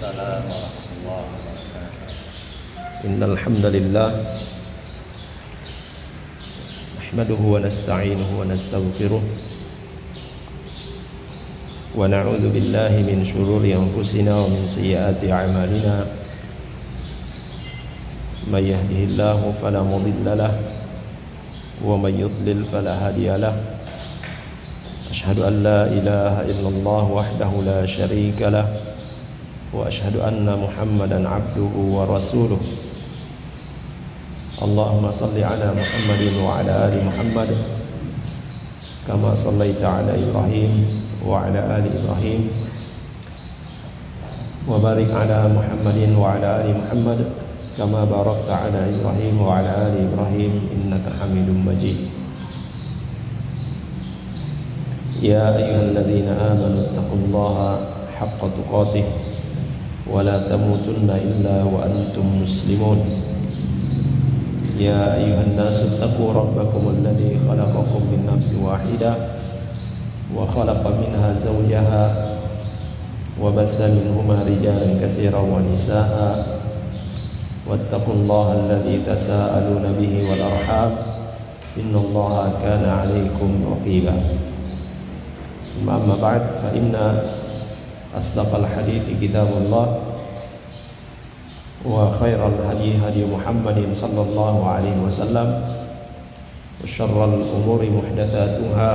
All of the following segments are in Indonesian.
السلام ورحمة الله وبركاته. إن الحمد لله نحمده ونستعينه ونستغفره ونعوذ بالله من شرور أنفسنا ومن سيئات أعمالنا من يهده الله فلا مضل له ومن يضلل فلا هادي له أشهد أن لا إله إلا الله وحده لا شريك له وأشهد أن محمدا عبده ورسوله اللهم صل على محمد وعلى آل محمد كما صليت على إبراهيم وعلى آل إبراهيم وبارك على محمد وعلى آل محمد كما باركت على إبراهيم وعلى آل إبراهيم إنك حميد مجيد يا أيها الذين آمنوا اتقوا الله حق تقاته ولا تموتن إلا وأنتم مسلمون يا أيها الناس اتقوا ربكم الذي خلقكم من نفس واحدة وخلق منها زوجها وبث منهما رجالا كثيرا ونساء واتقوا الله الذي تساءلون به والأرحام إن الله كان عليكم رقيبا أما بعد فإن أصدق الحديث كتاب الله وخير الهدي هدي محمد صلى الله عليه وسلم وشر الأمور محدثاتها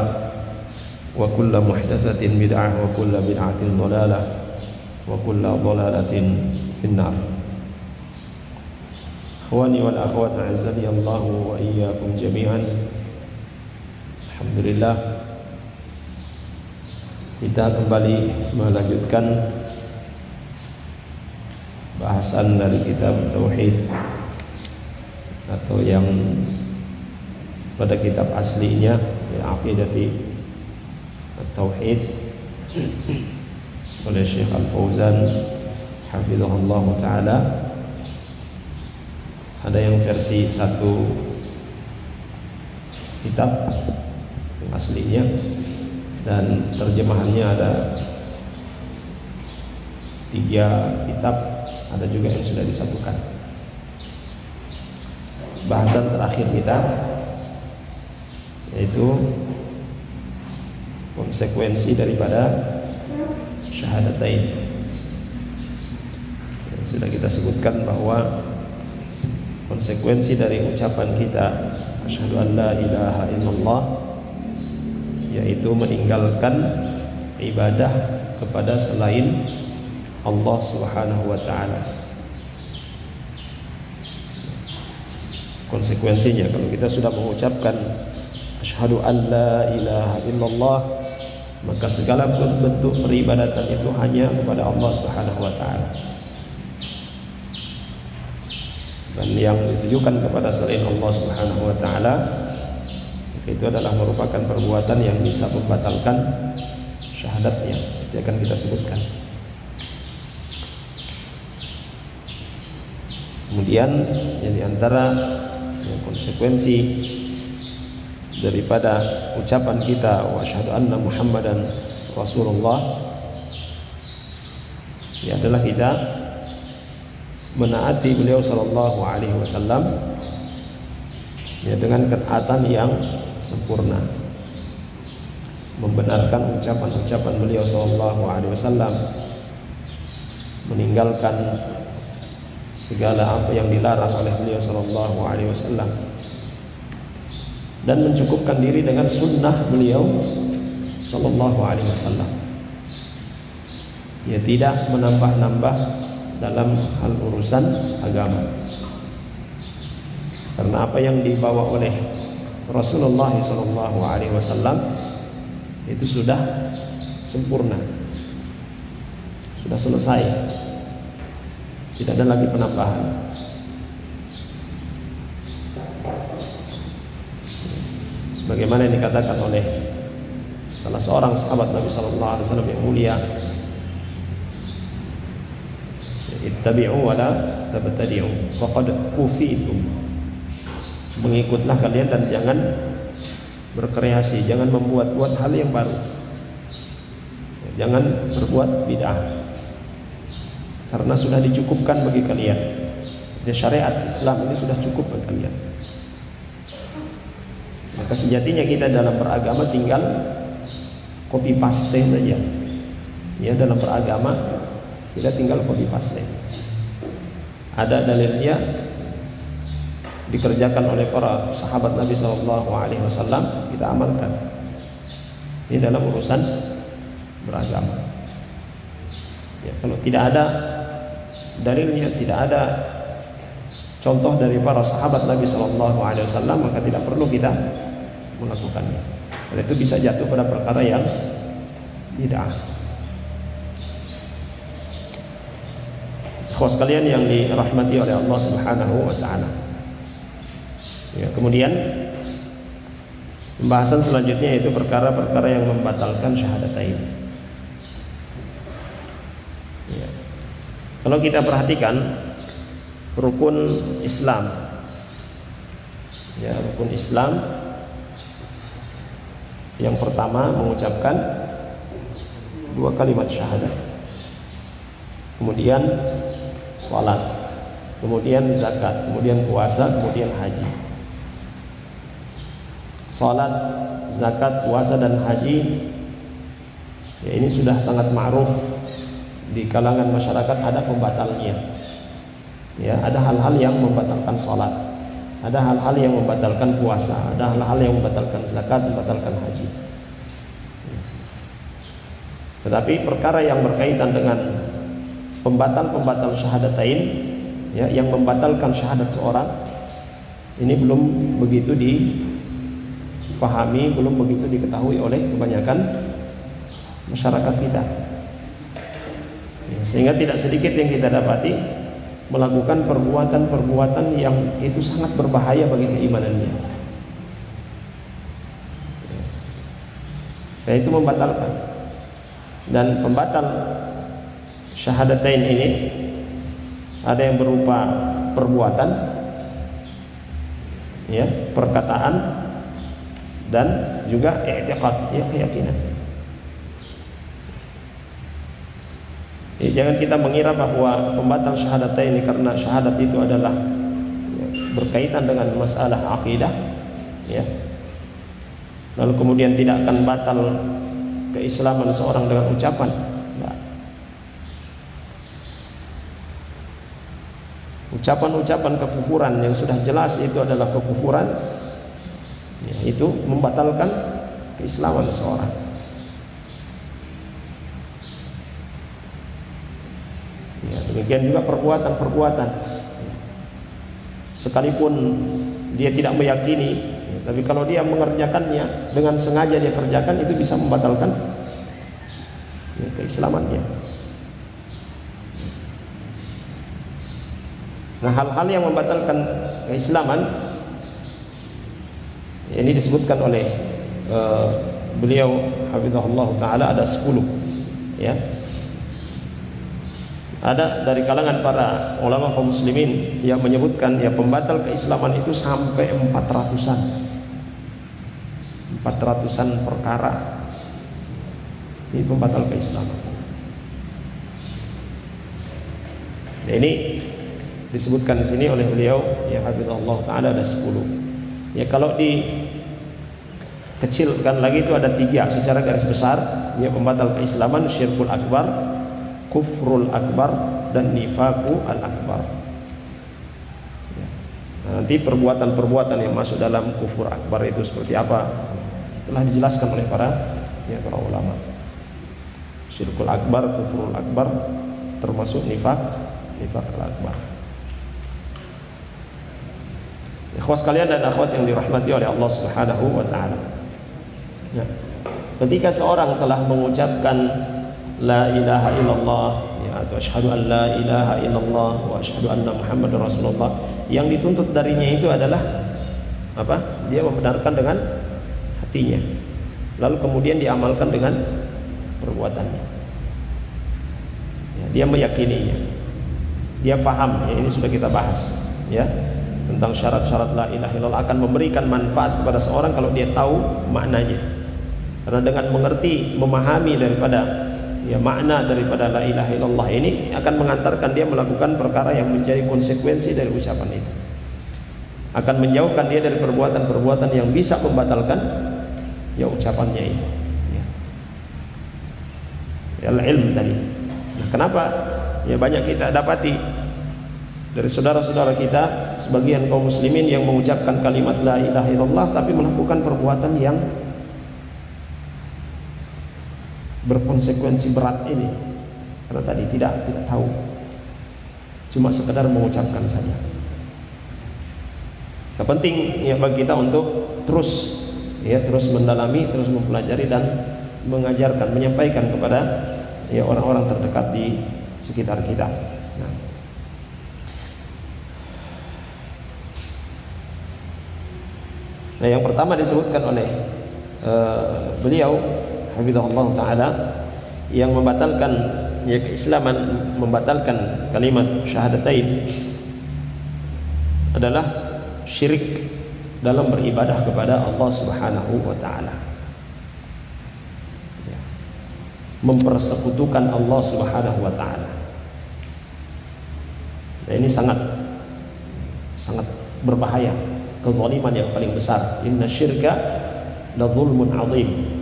وكل محدثة بدعة وكل بدعة ضلالة وكل ضلالة في النار. Ikhwani wal akhwat a'azzani Allah wa iyyakum jami'an. Alhamdulillah, kita kembali melanjutkan bahasan dari kitab Tauhid atau yang pada kitab aslinya Aqidati Tauhid oleh Syekh Al-Fauzan hafizahullah ta'ala. Ada yang versi satu kitab yang aslinya dan terjemahannya ada 3 kitab, ada juga yang sudah disatukan. Bahasan terakhir kita yaitu konsekuensi daripada syahadatain. Sudah kita sebutkan bahwa konsekuensi dari ucapan kita asyhadu an la ilaha illallah yaitu meninggalkan ibadah kepada selain Allah Subhanahu wa taala. Konsekuensinya kalau kita sudah mengucapkan asyhadu an la ilaha illallah, maka segala bentuk peribadatan itu hanya kepada Allah Subhanahu wa taala. Dan yang ditujukan kepada selain Allah Subhanahu wa taala itu adalah merupakan perbuatan yang bisa membatalkan syahadatnya. Itu akan kita sebutkan. Kemudian yang diantara konsekuensi daripada ucapan kita wa asyhadu anna Muhammadan Rasulullah ya adalah kita menaati beliau sallallahu alaihi wasallam ya dengan ketaatan yang sempurna, membenarkan ucapan-ucapan beliau sallallahu alaihi wasallam, meninggalkan segala apa yang dilarang oleh beliau sallallahu alaihi wasallam, dan mencukupkan diri dengan sunnah beliau sallallahu alaihi wasallam. Ya, tidak menambah-nambah dalam hal urusan agama. Karena apa yang dibawa oleh Rasulullah sallallahu alaihi wasallam itu sudah sempurna, sudah selesai, tidak ada lagi penambahan. Sebagaimana yang dikatakan oleh salah seorang sahabat Nabi sallallahu alaihi wasallam yang mulia, ittabi'u wa la tabtadi'u faqad kufitum. Mengikutlah kalian dan jangan berkreasi, jangan membuat-buat hal yang baru. Jangan berbuat bid'ah. karena sudah dicukupkan bagi kalian. Ya, syariat Islam ini sudah cukup bagi kalian. Maka sejatinya kita dalam beragama tinggal copy paste saja. Ya, dalam beragama kita tinggal copy paste. Ada dalilnya dikerjakan oleh para sahabat Nabi SAW, kita amalkan. Ini dalam urusan beragama. Ya, kalau tidak ada dalilnya, tidak ada contoh dari para sahabat Nabi SAW, maka tidak perlu kita melakukannya. Karena itu bisa jatuh pada perkara yang bid'ah. Ikhwas sekalian yang dirahmati oleh Allah Subhanahu wa taala. Ya, kemudian pembahasan selanjutnya yaitu perkara-perkara yang membatalkan syahadatain. Ya. Kalau kita perhatikan rukun Islam, ya, rukun Islam yang pertama mengucapkan 2 kalimat syahadat, kemudian salat, kemudian zakat, kemudian puasa, kemudian haji. Salat, zakat, puasa dan haji, ya, ini sudah sangat ma'ruf di kalangan masyarakat, ada pembatalnya. Ya, ada hal-hal yang membatalkan salat, ada hal-hal yang membatalkan puasa, ada hal-hal yang membatalkan zakat, membatalkan haji. Tetapi perkara yang berkaitan dengan pembatal-pembatal syahadatain, ya, yang membatalkan syahadat seorang, ini belum begitu dipahami, belum begitu diketahui oleh kebanyakan masyarakat kita. Ya, sehingga tidak sedikit yang kita dapati melakukan perbuatan-perbuatan yang itu sangat berbahaya bagi keimanannya. Ya, itu membatalkan. Dan pembatal syahadatain ini ada yang berupa perbuatan, ya, perkataan, dan juga i'tiqad, ya, keyakinan. Jangan kita mengira bahwa pembatal syahadatain ini karena syahadat itu adalah, ya, berkaitan dengan masalah akidah, ya, lalu kemudian tidak akan batal keislaman seorang dengan ucapan. Nah, ucapan-ucapan kekufuran yang sudah jelas itu adalah kekufuran, ya, itu membatalkan keislaman seorang. Ya, demikian juga perbuatan-perbuatan, sekalipun dia tidak meyakini, ya, tapi kalau dia mengerjakannya dengan sengaja dia kerjakan, itu bisa membatalkan, ya, keislamannya. Nah, hal-hal yang membatalkan keislaman, ya, ini disebutkan oleh beliau hafizahullah taala, ada 10, ya. Ada dari kalangan para ulama kaum muslimin yang menyebutkan, ya, pembatal keislaman itu sampai 400-an perkara. Ini pembatal keislaman. Nah, ini disebutkan di sini oleh beliau, ya, hafizahullah taala, ada 10. Ya, kalau dikecilkan lagi itu ada 3 secara garis besar, ya, pembatal keislaman: syirkul akbar, kufrul akbar, dan nifaqu al-akbar. Ya. Nah, nanti perbuatan-perbuatan yang masuk dalam kufur akbar itu seperti apa telah dijelaskan oleh para ulama. Syirkul akbar, kufrul akbar, termasuk nifaq al-akbar. Ikhwas sekalian dan akhwat yang dirahmati oleh Allah Subhanahu wa taala. Ya. Ketika seorang telah mengucapkan la ilaha illallah, ya, atau asyhadu an la ilaha illallah wa asyhadu anna muhammadar rasulullah, yang dituntut darinya itu adalah apa? Dia membenarkan dengan hatinya, lalu kemudian diamalkan dengan perbuatannya. Ya, dia meyakininya, dia paham, ya, ini sudah kita bahas, ya, tentang syarat-syarat la ilaha illallah akan memberikan manfaat kepada seorang kalau dia tahu maknanya. Karena dengan mengerti, memahami daripada ya makna daripada la ilaha illallah ini akan mengantarkan dia melakukan perkara yang menjadi konsekuensi dari ucapan itu, akan menjauhkan dia dari perbuatan-perbuatan yang bisa membatalkan ya ucapannya itu, ya al-ilm tadi. Nah, kenapa ya banyak kita dapati dari saudara-saudara kita sebagian kaum muslimin yang mengucapkan kalimat la ilaha illallah tapi melakukan perbuatan yang berkonsekuensi berat ini karena tadi tidak tahu, cuma sekedar mengucapkan saja. Nah, penting ya bagi kita untuk terus mendalami, terus mempelajari dan mengajarkan, menyampaikan kepada ya orang-orang terdekat di sekitar kita. Nah, yang pertama disebutkan oleh beliau hafizahullah taala yang membatalkan ya keislaman, membatalkan kalimat syahadatain adalah syirik dalam beribadah kepada Allah Subhanahu wa taala. Mempersekutukan Allah Subhanahu wa taala. Nah, ini sangat berbahaya, kezaliman yang paling besar. Inna syirka la zulmun azim.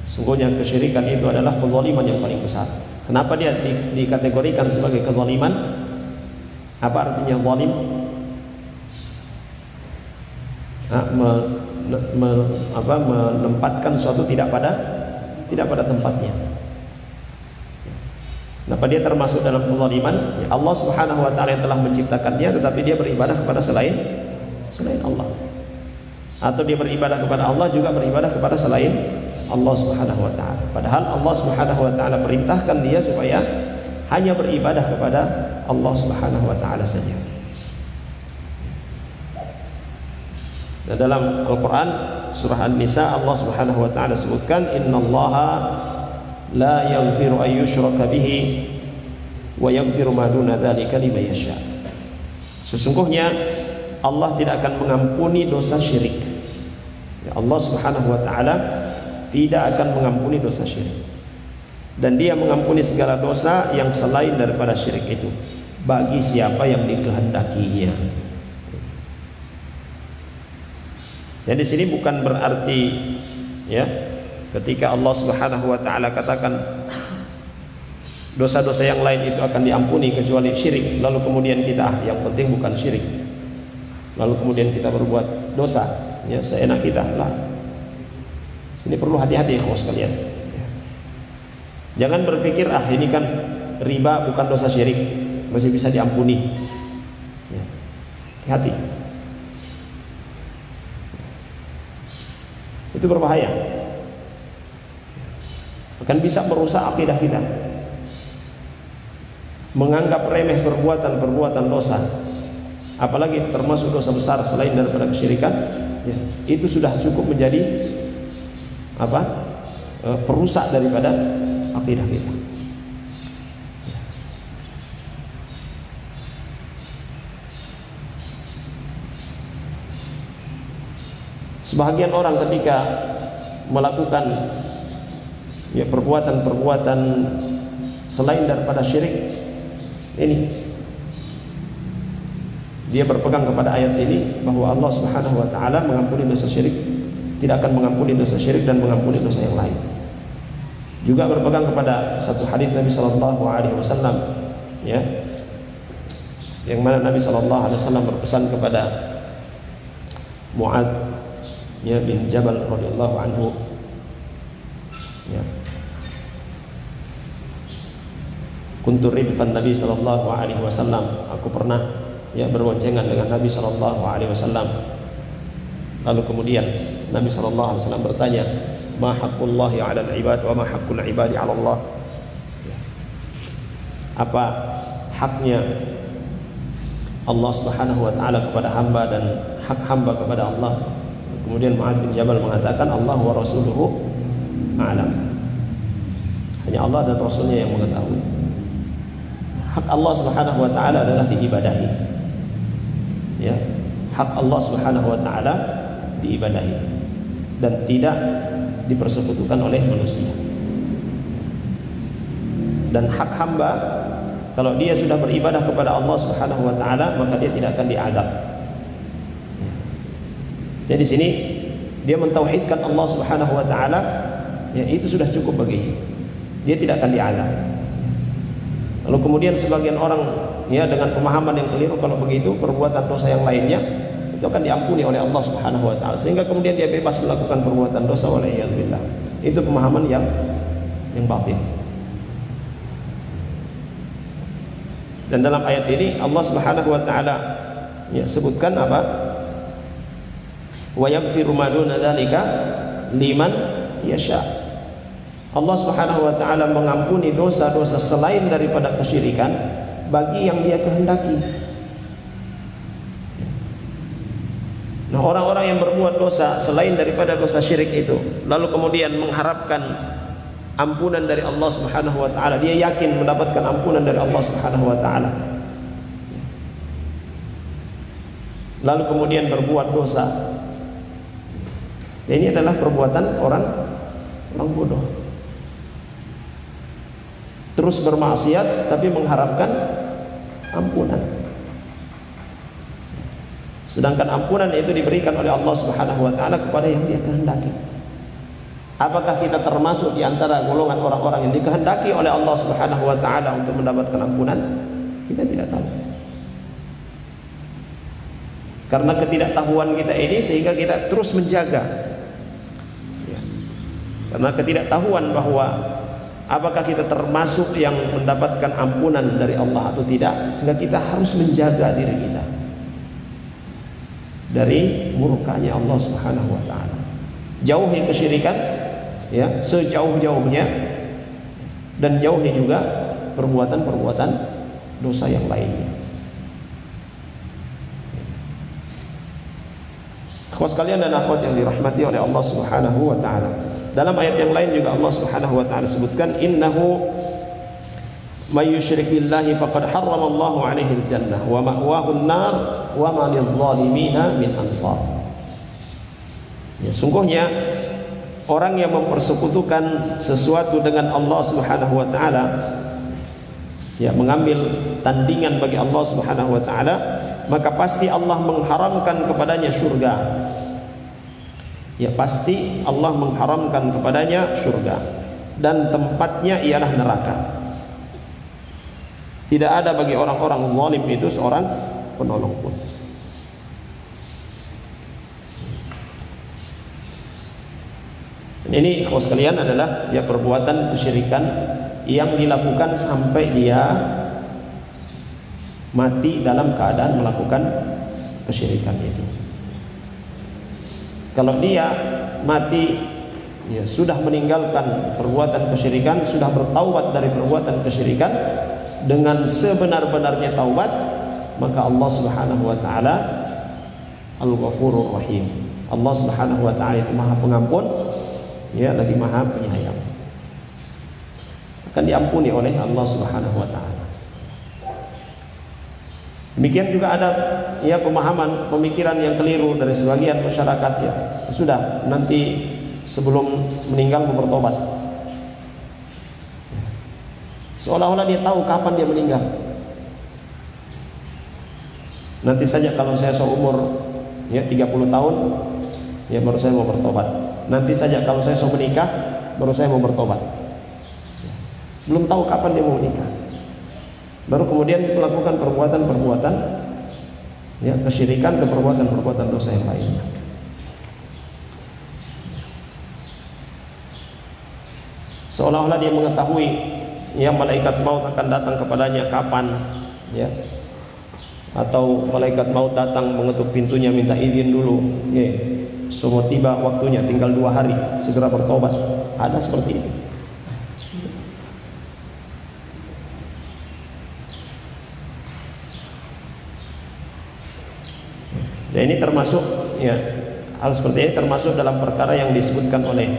Sungguhnya kesyirikan itu adalah kezaliman yang paling besar. Kenapa dia dikategorikan sebagai kezaliman? Apa artinya zalim? Menempatkan suatu tidak pada tempatnya. Kenapa dia termasuk dalam kezaliman? Ya, Allah Subhanahu wa taala yang telah menciptakannya, tetapi dia beribadah kepada selain Allah. Atau dia beribadah kepada Allah juga beribadah kepada selain Allah Subhanahu wa taala. Padahal Allah Subhanahu wa taala perintahkan dia supaya hanya beribadah kepada Allah Subhanahu wa taala saja. Dan dalam Al-Quran surah An-Nisa Allah Subhanahu wa taala sebutkan innallaha la yaghfiru an yushraka bihi wa yaghfiru ma duna dzalika liman yasha. Sesungguhnya Allah tidak akan mengampuni dosa syirik. Ya, Allah Subhanahu wa taala tidak akan mengampuni dosa syirik. Dan dia mengampuni segala dosa yang selain daripada syirik itu bagi siapa yang dikehendakinya. Jadi di sini bukan berarti ya ketika Allah Subhanahu wa taala katakan dosa-dosa yang lain itu akan diampuni kecuali syirik, lalu kemudian kita yang penting bukan syirik, lalu kemudian kita berbuat dosa ya seenak kita lah. Ini perlu hati-hati ya sekalian. Jangan berpikir ini kan riba bukan dosa syirik, masih bisa diampuni ya. Hati-hati, itu berbahaya, akan bisa merusak akidah kita. Menganggap remeh perbuatan dosa, apalagi termasuk dosa besar selain daripada kesyirikan ya, itu sudah cukup menjadi perusak daripada akidah kita. Sebahagian orang ketika melakukan ya perbuatan-perbuatan selain daripada syirik ini, dia berpegang kepada ayat ini bahwa Allah Subhanahu wa taala mengampuni dosa syirik, tidak akan mengampuni dosa syirik dan mengampuni dosa yang lain. Juga berpegang kepada satu hadis Nabi sallallahu alaihi wasallam ya, yang mana Nabi sallallahu alaihi wasallam berpesan kepada Mu'adz ya bin Jabal radhiyallahu anhu ya, kuntu ridfan Nabi sallallahu alaihi wasallam, aku pernah ya berboncengan dengan Nabi sallallahu alaihi wasallam. Lalu kemudian Nabi sallallahu alaihi wasallam bertanya, ma haqqullahi 'alal 'ibad wa ma haqqul 'ibadi 'ala Allah. Apa haknya Allah Subhanahu wa taala kepada hamba dan hak hamba kepada Allah? Kemudian Mu'adz bin Jabal mengatakan Allah wa rasuluhu a'lam. Hanya Allah dan Rasulnya yang mengetahui. Hak Allah Subhanahu wa taala adalah diibadahi. Ya, hak Allah Subhanahu wa taala diibadahi dan tidak dipersekutukan oleh manusia. Dan hak hamba kalau dia sudah beribadah kepada Allah Subhanahu wa taala, maka dia tidak akan diadab. Jadi di sini dia mentauhidkan Allah Subhanahu wa taala, ya itu sudah cukup baginya. Dia tidak akan diadab. Lalu kemudian sebagian orang ya dengan pemahaman yang keliru, kalau begitu perbuatan dosa yang lainnya itu akan diampuni oleh Allah Subhanahu wa taala, sehingga kemudian dia bebas melakukan perbuatan dosa, waliyadzubillah. Itu pemahaman yang batil. Dan dalam ayat ini Allah Subhanahu wa taala ya sebutkan apa? Wa yaghfiru ma duna dzalika liman yasha. Allah Subhanahu wa taala mengampuni dosa-dosa selain daripada kesyirikan bagi yang Dia kehendaki. Nah, orang-orang yang berbuat dosa selain daripada dosa syirik itu, lalu kemudian mengharapkan ampunan dari Allah Subhanahu wa taala, dia yakin mendapatkan ampunan dari Allah Subhanahu wa taala, lalu kemudian berbuat dosa, ini adalah perbuatan orang bodoh. Terus bermaksiat tapi mengharapkan ampunan, sedangkan ampunan itu diberikan oleh Allah Subhanahu wa taala kepada yang Dia kehendaki. Apakah kita termasuk di antara golongan orang-orang yang dikehendaki oleh Allah Subhanahu wa taala untuk mendapatkan ampunan? Kita tidak tahu. Karena ketidaktahuan kita ini sehingga kita terus menjaga. Ya. Karena ketidaktahuan bahwa apakah kita termasuk yang mendapatkan ampunan dari Allah atau tidak, sehingga kita harus menjaga diri kita dari murkanya Allah Subhanahu wa taala. Jauhi kesyirikan ya sejauh-jauhnya, dan jauhi juga perbuatan-perbuatan dosa yang lainnya. Akhwat sekalian dan akhwat yang dirahmati oleh Allah Subhanahu wa taala, dalam ayat yang lain juga Allah Subhanahu wa taala sebutkan, innahu may yusyrik billahi faqad harrama Allahu 'alaihi al-jannah wa ma'wahu an-nar wa ma lidh-dhalimina min ansar. Ya, sungguhnya orang yang mempersekutukan sesuatu dengan Allah Subhanahu wa taala, ya mengambil tandingan bagi Allah Subhanahu wa taala, maka pasti Allah mengharamkan kepadanya surga. Ya pasti Allah mengharamkan kepadanya surga, dan tempatnya ialah neraka. Tidak ada bagi orang-orang zalim itu seorang penolong pun. Ini ikhwas sekalian adalah ya perbuatan kesyirikan yang dilakukan sampai dia mati dalam keadaan melakukan kesyirikan itu. Kalau dia mati ya sudah meninggalkan perbuatan kesyirikan, sudah bertaubat dari perbuatan kesyirikan dengan sebenar-benarnya taubat, maka Allah Subhanahu wa taala Al-Ghafurur Rahim. Allah Subhanahu wa taala itu Maha Pengampun, ya lagi Maha Penyayang. Akan diampuni oleh Allah Subhanahu wa taala. Demikian juga ada ya pemahaman pemikiran yang keliru dari sebagian masyarakat, ya sudah nanti sebelum meninggal mau bertobat, seolah-olah dia tahu kapan dia meninggal. Nanti saja kalau saya seumur ya 30 tahun ya baru saya mau bertobat. Nanti saja kalau saya menikah baru saya mau bertobat. Belum tahu kapan dia mau menikah, baru kemudian melakukan perbuatan-perbuatan ya kesyirikan dan perbuatan-perbuatan dosa yang lainnya. Seolah-olah dia mengetahui ya malaikat maut akan datang kepadanya kapan, ya atau malaikat maut datang mengetuk pintunya minta izin dulu, ya semua tiba waktunya tinggal 2 hari segera bertobat. Ada seperti itu. Dan ini termasuk ya hal seperti ini termasuk dalam perkara yang disebutkan oleh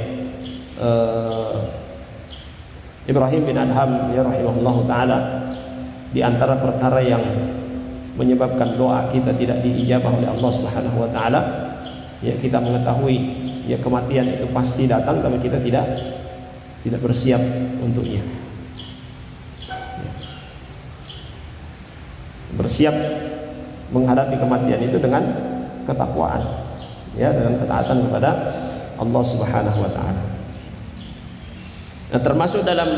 Ibrahim bin Adham ya rahimahullahu taala, di antara perkara yang menyebabkan doa kita tidak diijabah oleh Allah Subhanahu wa taala, ya kita mengetahui ya kematian itu pasti datang tapi kita tidak bersiap untuknya. bersiap menghadapi kematian itu dengan ketakwaan, ya, dengan ketaatan kepada Allah Subhanahu wa taala. Nah, termasuk dalam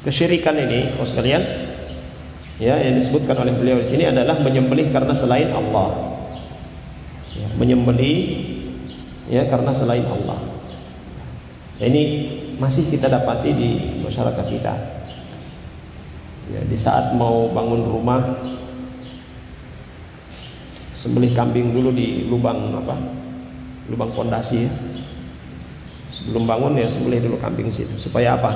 kesyirikan ini, kaum sekalian, ya, yang disebutkan oleh beliau di sini adalah menyembelih karena selain Allah. Ya, menyembelih ya karena selain Allah. Nah, ini masih kita dapati di masyarakat kita. Ya, di saat mau bangun rumah, sembelih kambing dulu di lubang lubang pondasi, ya. Sebelum bangun ya sembelih dulu kambing situ. Supaya apa?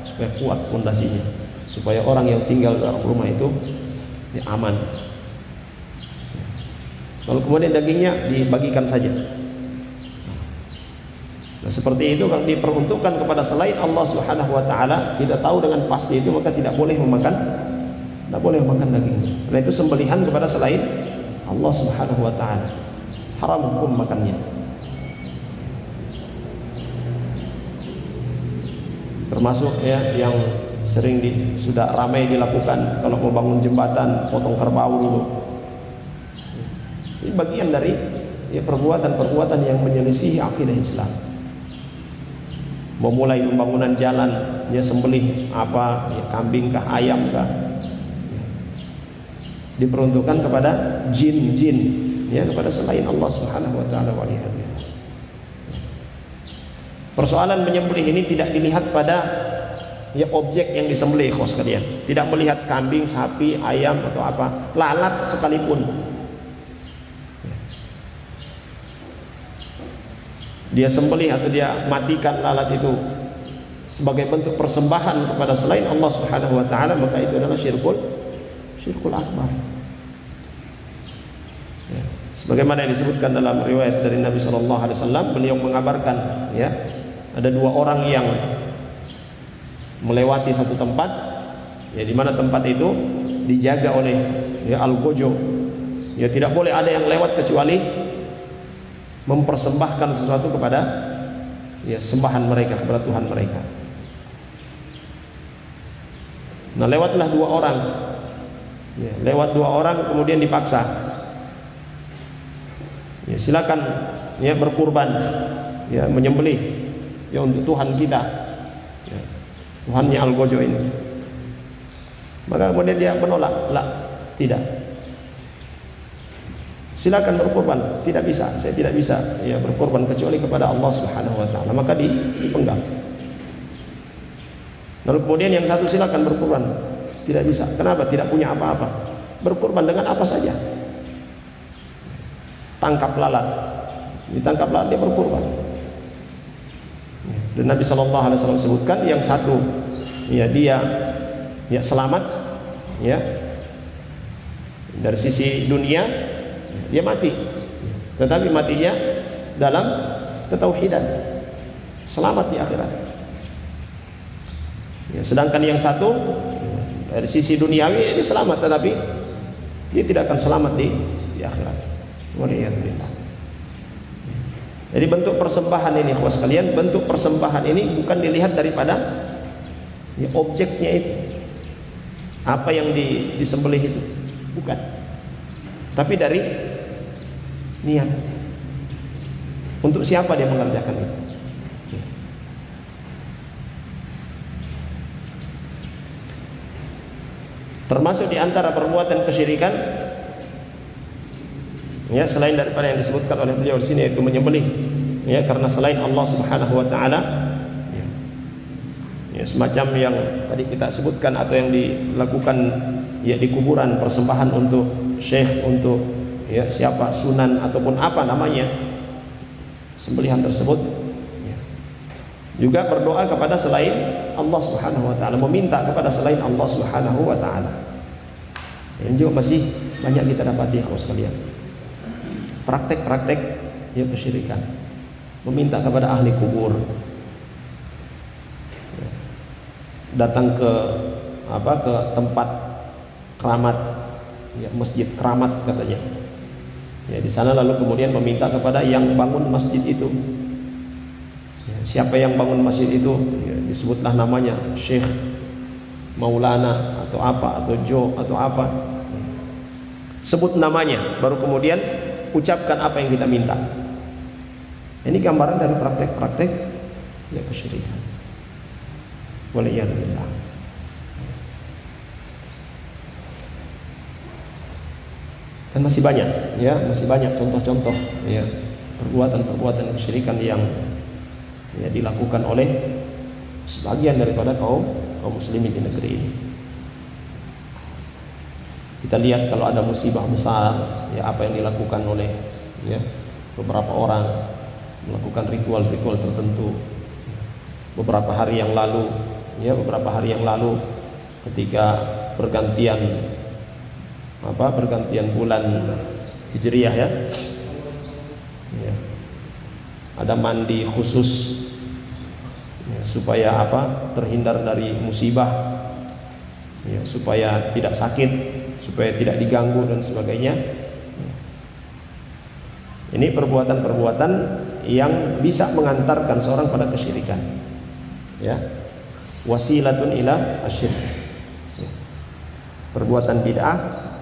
Supaya kuat pondasinya, supaya orang yang tinggal dalam rumah itu ya, aman. Lalu kemudian dagingnya dibagikan saja. Nah, seperti itu kalau diperuntukkan kepada selain Allah Subhanahu wa taala, kita tahu dengan pasti itu, maka tidak boleh memakan dagingnya. Karena itu sembelihan kepada selain Allah Subhanahu wa taala. Haram hukum makannya. Termasuk ya yang sering sudah ramai dilakukan kalau mau bangun jembatan, potong kerbau dulu. Ini bagian dari ya perbuatan-perbuatan yang menyelisihi akidah Islam. Memulai pembangunan jalan, ya sembelih apa, ya kambing kah, ayam kah, diperuntukkan kepada jin-jin, ya, kepada selain Allah Subhanahu wa taala. Persoalan menyembelih ini tidak dilihat pada ya objek yang disembelih, kaum sekalian. Tidak melihat kambing, sapi, ayam atau apa, lalat sekalipun. Dia sembelih atau dia matikan lalat itu sebagai bentuk persembahan kepada selain Allah Subhanahu wa taala, maka itu adalah syirkul akbar. Ya. Sebagaimana yang disebutkan dalam riwayat dari Nabi sallallahu alaihi wasallam, beliau mengabarkan, ya, ada dua orang yang melewati satu tempat, ya, di mana tempat itu dijaga oleh ya al-gojo. Ya, tidak boleh ada yang lewat kecuali mempersembahkan sesuatu kepada ya sembahan mereka, kepada Tuhan mereka. Nah, lewatlah dua orang, ya, lewat dua orang kemudian dipaksa, ya, silakan ya berkurban, ya menyembelih ya untuk Tuhan kita, ya, Tuhannya Al-Gojo ini. Maka kemudian dia menolak, tidak. Silakan berkorban, tidak bisa, saya tidak bisa ya berkorban kecuali kepada Allah Subhanahu wa taala. Maka dipenggal. Lalu kemudian yang satu silakan berkorban, tidak bisa. Kenapa? Tidak punya apa-apa. Berkorban dengan apa saja. Tangkap lalat, ditangkap lalat dia berkorban. Dan Nabi sallallahu alaihi wasallam sebutkan yang satu ya dia ya selamat, ya, dari sisi dunia dia mati, tetapi matinya dalam ketauhidan, selamat di akhirat. Ya, sedangkan yang satu dari sisi duniawi dia selamat, tetapi dia tidak akan selamat di akhirat. Waliyadzubillah. Jadi bentuk persembahan ini, kawan sekalian, bentuk persembahan ini bukan dilihat daripada ya, objeknya itu, apa yang disembelih itu, bukan, tapi dari niat. Untuk siapa dia mengerjakan itu? Termasuk di antara perbuatan kesyirikan, ya, selain daripada yang disebutkan oleh beliau di sini, yaitu menyembelih ya karena selain Allah Subhanahu wa taala, ya, semacam yang tadi kita sebutkan atau yang dilakukan ya di kuburan, persembahan untuk syekh, untuk ya siapa, sunan ataupun apa namanya sembelihan tersebut, ya. Juga berdoa kepada selain Allah Subhanahu wa taala, meminta kepada selain Allah Subhanahu wa taala. Yang juga masih banyak kita dapati, kaum sekalian, praktek-praktek ya kesyirikan, meminta kepada ahli kubur, ya, datang ke tempat keramat, ya, masjid keramat katanya. Ya, di sana lalu kemudian meminta kepada yang bangun masjid itu. Ya, siapa yang bangun masjid itu? Ya, disebutlah namanya, Syekh, Maulana atau apa, atau Jo atau apa. sebut namanya, baru kemudian ucapkan apa yang kita minta. Ini gambaran dari praktek-praktek ya kesyirikan. Waliyadzubillah. Dan masih banyak, ya, masih banyak contoh-contoh, ya, perbuatan-perbuatan kesyirikan yang ya, dilakukan oleh sebagian daripada kaum muslimin di negeri ini. Kita lihat kalau ada musibah besar, ya, apa yang dilakukan oleh ya, beberapa orang, melakukan ritual-ritual tertentu. Beberapa hari yang lalu ketika pergantian bulan Hijriah, ya, ada mandi khusus, ya, supaya terhindar dari musibah, ya, supaya tidak sakit, supaya tidak diganggu dan sebagainya. Ini perbuatan-perbuatan yang bisa mengantarkan seorang pada kesyirikan, ya, wasilatun ila asyirk, ya. Perbuatan bid'ah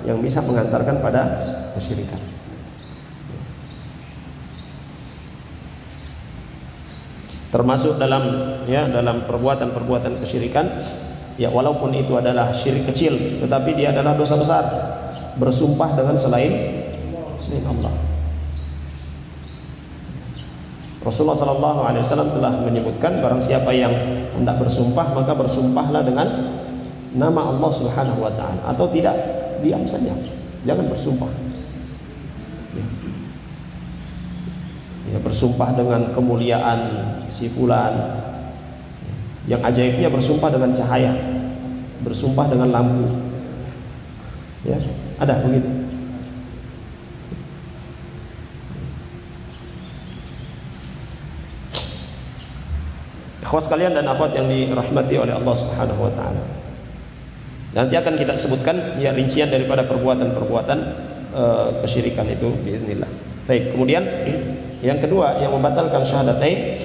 yang bisa mengantarkan pada kesyirikan. Termasuk dalam perbuatan-perbuatan kesyirikan, ya, walaupun itu adalah syirik kecil, tetapi dia adalah dosa besar, bersumpah dengan selain Allah. Rasulullah SAW telah menyebutkan, barang siapa yang hendak bersumpah, maka bersumpahlah dengan nama Allah Subhanahu wa Ta'ala, atau tidak, diam saja, jangan bersumpah. Ya, bersumpah dengan kemuliaan si fulan. Yang ajaibnya bersumpah dengan cahaya, bersumpah dengan lampu, ya, ada begitu. Ikhwas sekalian dan akhwat yang dirahmati oleh Allah Subhanahu wa Ta'ala, nanti akan kita sebutkan ya rincian daripada perbuatan-perbuatan kesyirikan itu biiznillah. Baik, kemudian yang kedua yang membatalkan syahadatain,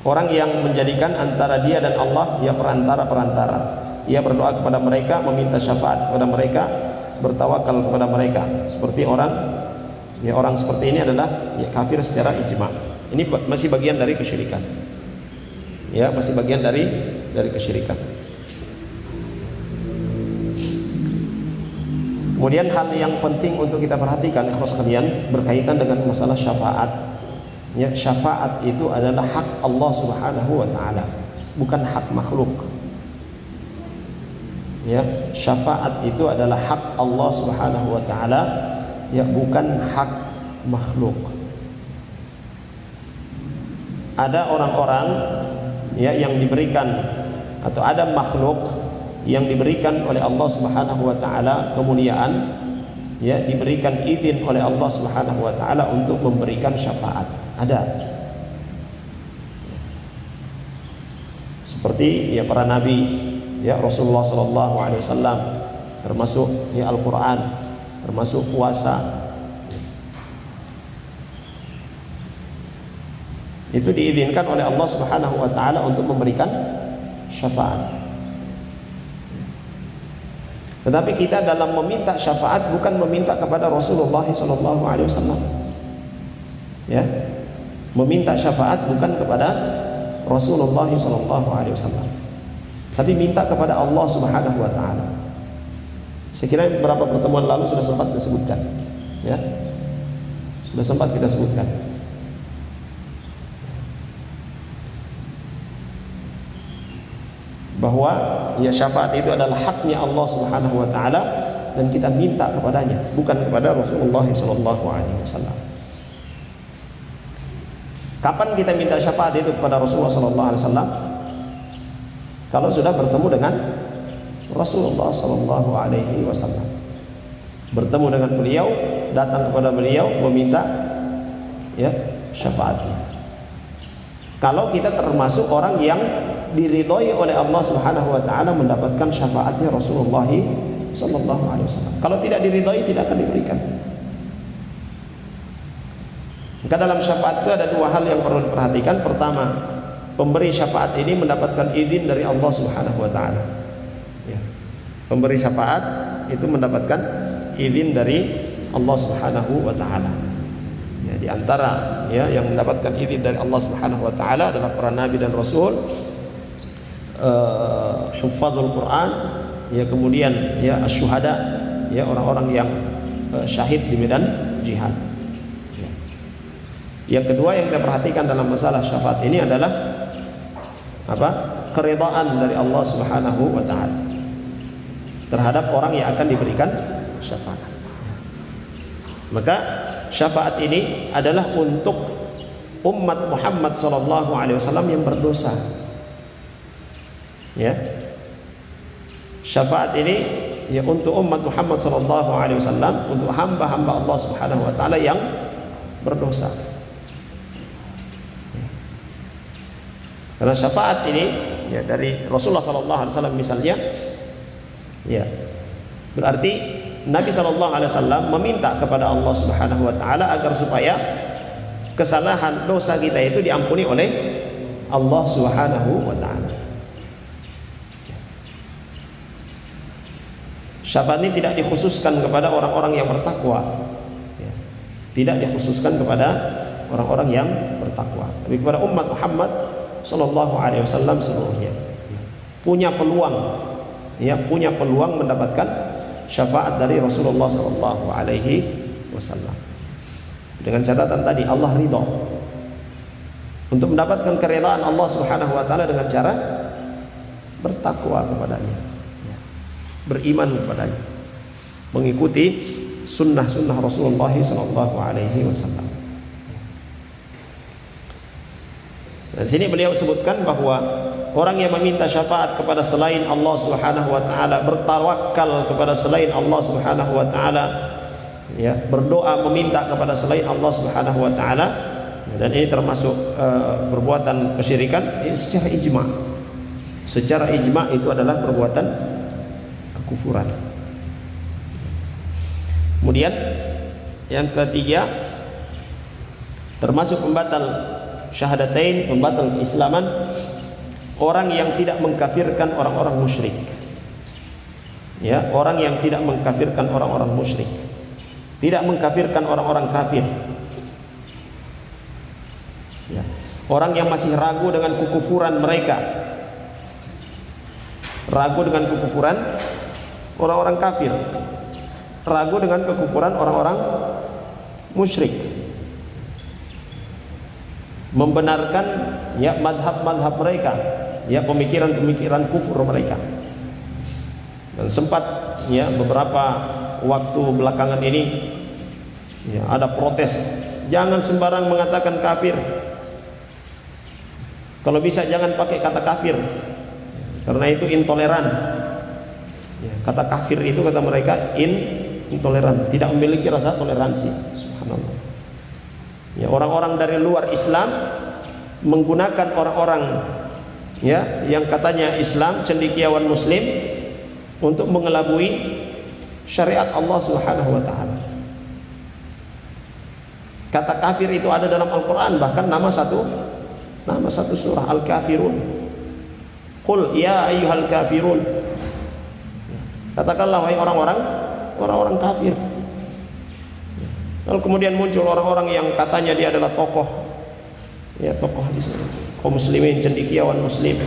orang yang menjadikan antara dia dan Allah ya perantara-perantara. Ia berdoa kepada mereka, meminta syafaat kepada mereka, bertawakal kepada mereka. Seperti orang seperti ini adalah ya kafir secara ijma'. Ini masih bagian dari kesyirikan. Ya, masih bagian dari kesyirikan. Kemudian hal yang penting untuk kita perhatikan ikhlas sekalian berkaitan dengan masalah syafaat. Ya, syafaat itu adalah hak Allah Subhanahu wa Ta'ala, bukan hak makhluk. Ya, syafaat itu adalah hak Allah Subhanahu wa Ta'ala, ya, bukan hak makhluk. Ada orang-orang ya yang diberikan, atau ada makhluk yang diberikan oleh Allah Subhanahu wa Ta'ala kemuliaan, ya, diberikan izin oleh Allah Subhanahu wa Ta'ala untuk memberikan syafaat. Ada. Seperti ya para nabi, ya, Rasulullah sallallahu alaihi wasallam, termasuk ya Al-Qur'an, termasuk puasa. Itu diizinkan oleh Allah Subhanahu wa Ta'ala untuk memberikan syafaat. Tetapi kita dalam meminta syafaat bukan meminta kepada Rasulullah sallallahu alaihi wasallam. Ya. Meminta syafaat bukan kepada Rasulullah sallallahu alaihi wasallam, tapi minta kepada Allah Subhanahu wa Ta'ala. Saya kira beberapa pertemuan lalu sudah sempat disebutkan, ya. Sudah sempat kita sebutkan. Bahwa ya syafaat itu adalah haknya Allah Subhanahu wa Ta'ala dan kita minta kepadanya, bukan kepada Rasulullah sallallahu alaihi wasallam. Kapan kita minta syafaat itu kepada Rasulullah sallallahu alaihi wasallam? Kalau sudah bertemu dengan Rasulullah sallallahu alaihi wasallam. Bertemu dengan beliau, datang kepada beliau meminta ya syafaatnya. Kalau kita termasuk orang yang diridhoi oleh Allah Subhanahu wa Ta'ala mendapatkan syafaatnya Rasulullah sallallahu alaihi wasallam. Kalau tidak diridhoi tidak akan diberikan. Maka dalam syafaat itu ada dua hal yang perlu diperhatikan. Pertama, pemberi syafaat ini mendapatkan izin dari Allah Subhanahu wa Ta'ala, ya. Pemberi syafaat itu mendapatkan izin dari Allah Subhanahu wa taala. Ya, di antara ya yang mendapatkan izin dari Allah Subhanahu wa taala adalah para nabi dan rasul, hufadzul Quran, ya kemudian ya asyuhada, ya orang-orang yang syahid di medan jihad. Ya. Yang kedua yang kita perhatikan dalam masalah syafaat ini adalah apa? Keridhaan dari Allah Subhanahu wa taala terhadap orang yang akan diberikan syafaat. Maka syafaat ini adalah untuk umat Muhammad sallallahu alaihi wasallam yang berdosa. Ya. Syafaat ini ya untuk umat Muhammad sallallahu alaihi wasallam, untuk hamba-hamba Allah Subhanahu wa taala yang berdosa. Karena syafaat ini ya dari Rasulullah sallallahu alaihi wasallam misalnya, ya berarti Nabi sallallahu alaihi wasallam meminta kepada Allah Subhanahu wa taala agar supaya kesalahan dosa kita itu diampuni oleh Allah Subhanahu wa taala. Syafaat ini tidak dikhususkan kepada orang-orang yang bertakwa, ya. Tidak dikhususkan kepada orang-orang yang bertakwa, tapi kepada umat Muhammad sallallahu alaihi wasallam seluruhnya punya peluang, ya punya peluang mendapatkan syafaat dari Rasulullah sallallahu alaihi wasallam. Dengan catatan tadi Allah ridha untuk mendapatkan keridhaan Allah Subhanahu wa taala dengan cara bertakwa kepadanya, ya, beriman kepadanya, mengikuti sunnah-sunnah Rasulullah sallallahu alaihi wasallam. Di sini beliau sebutkan bahwa orang yang meminta syafaat kepada selain Allah Subhanahu wa taala, bertawakal kepada selain Allah Subhanahu wa taala, ya, berdoa meminta kepada selain Allah Subhanahu wa taala, dan ini termasuk perbuatan kesyirikan, secara ijma'. Secara ijma' itu adalah perbuatan kekufuran. Kemudian yang ketiga, termasuk pembatal syahadatain, pembatal keislaman, orang yang tidak mengkafirkan orang-orang musyrik. Ya, orang yang tidak mengkafirkan orang-orang musyrik, tidak mengkafirkan orang-orang kafir. Ya, orang yang masih ragu dengan kekufuran mereka, ragu dengan kekufuran orang-orang kafir, ragu dengan kekufuran orang-orang musyrik, membenarkan ya madhab-madhab mereka, ya pemikiran-pemikiran kufur mereka. Dan sempat ya beberapa waktu belakangan ini ya ada protes, jangan sembarang mengatakan kafir, kalau bisa jangan pakai kata kafir karena itu intoleran. Ya, kata kafir itu kata mereka intoleran, tidak memiliki rasa toleransi. Subhanallah. Ya, orang-orang dari luar Islam menggunakan orang-orang ya yang katanya Islam, cendekiawan Muslim, untuk mengelabui syariat Allah Subhanahu wa taala. Kata kafir itu ada dalam Al-Qur'an, bahkan nama satu surah Al-Kafirun. Qul ya ayyuhal kafirun. Katakanlah wahai orang-orang kafir. Lalu kemudian muncul orang-orang yang katanya dia adalah tokoh, ya tokoh di sini, kaum muslimin, cendekiawan Muslim,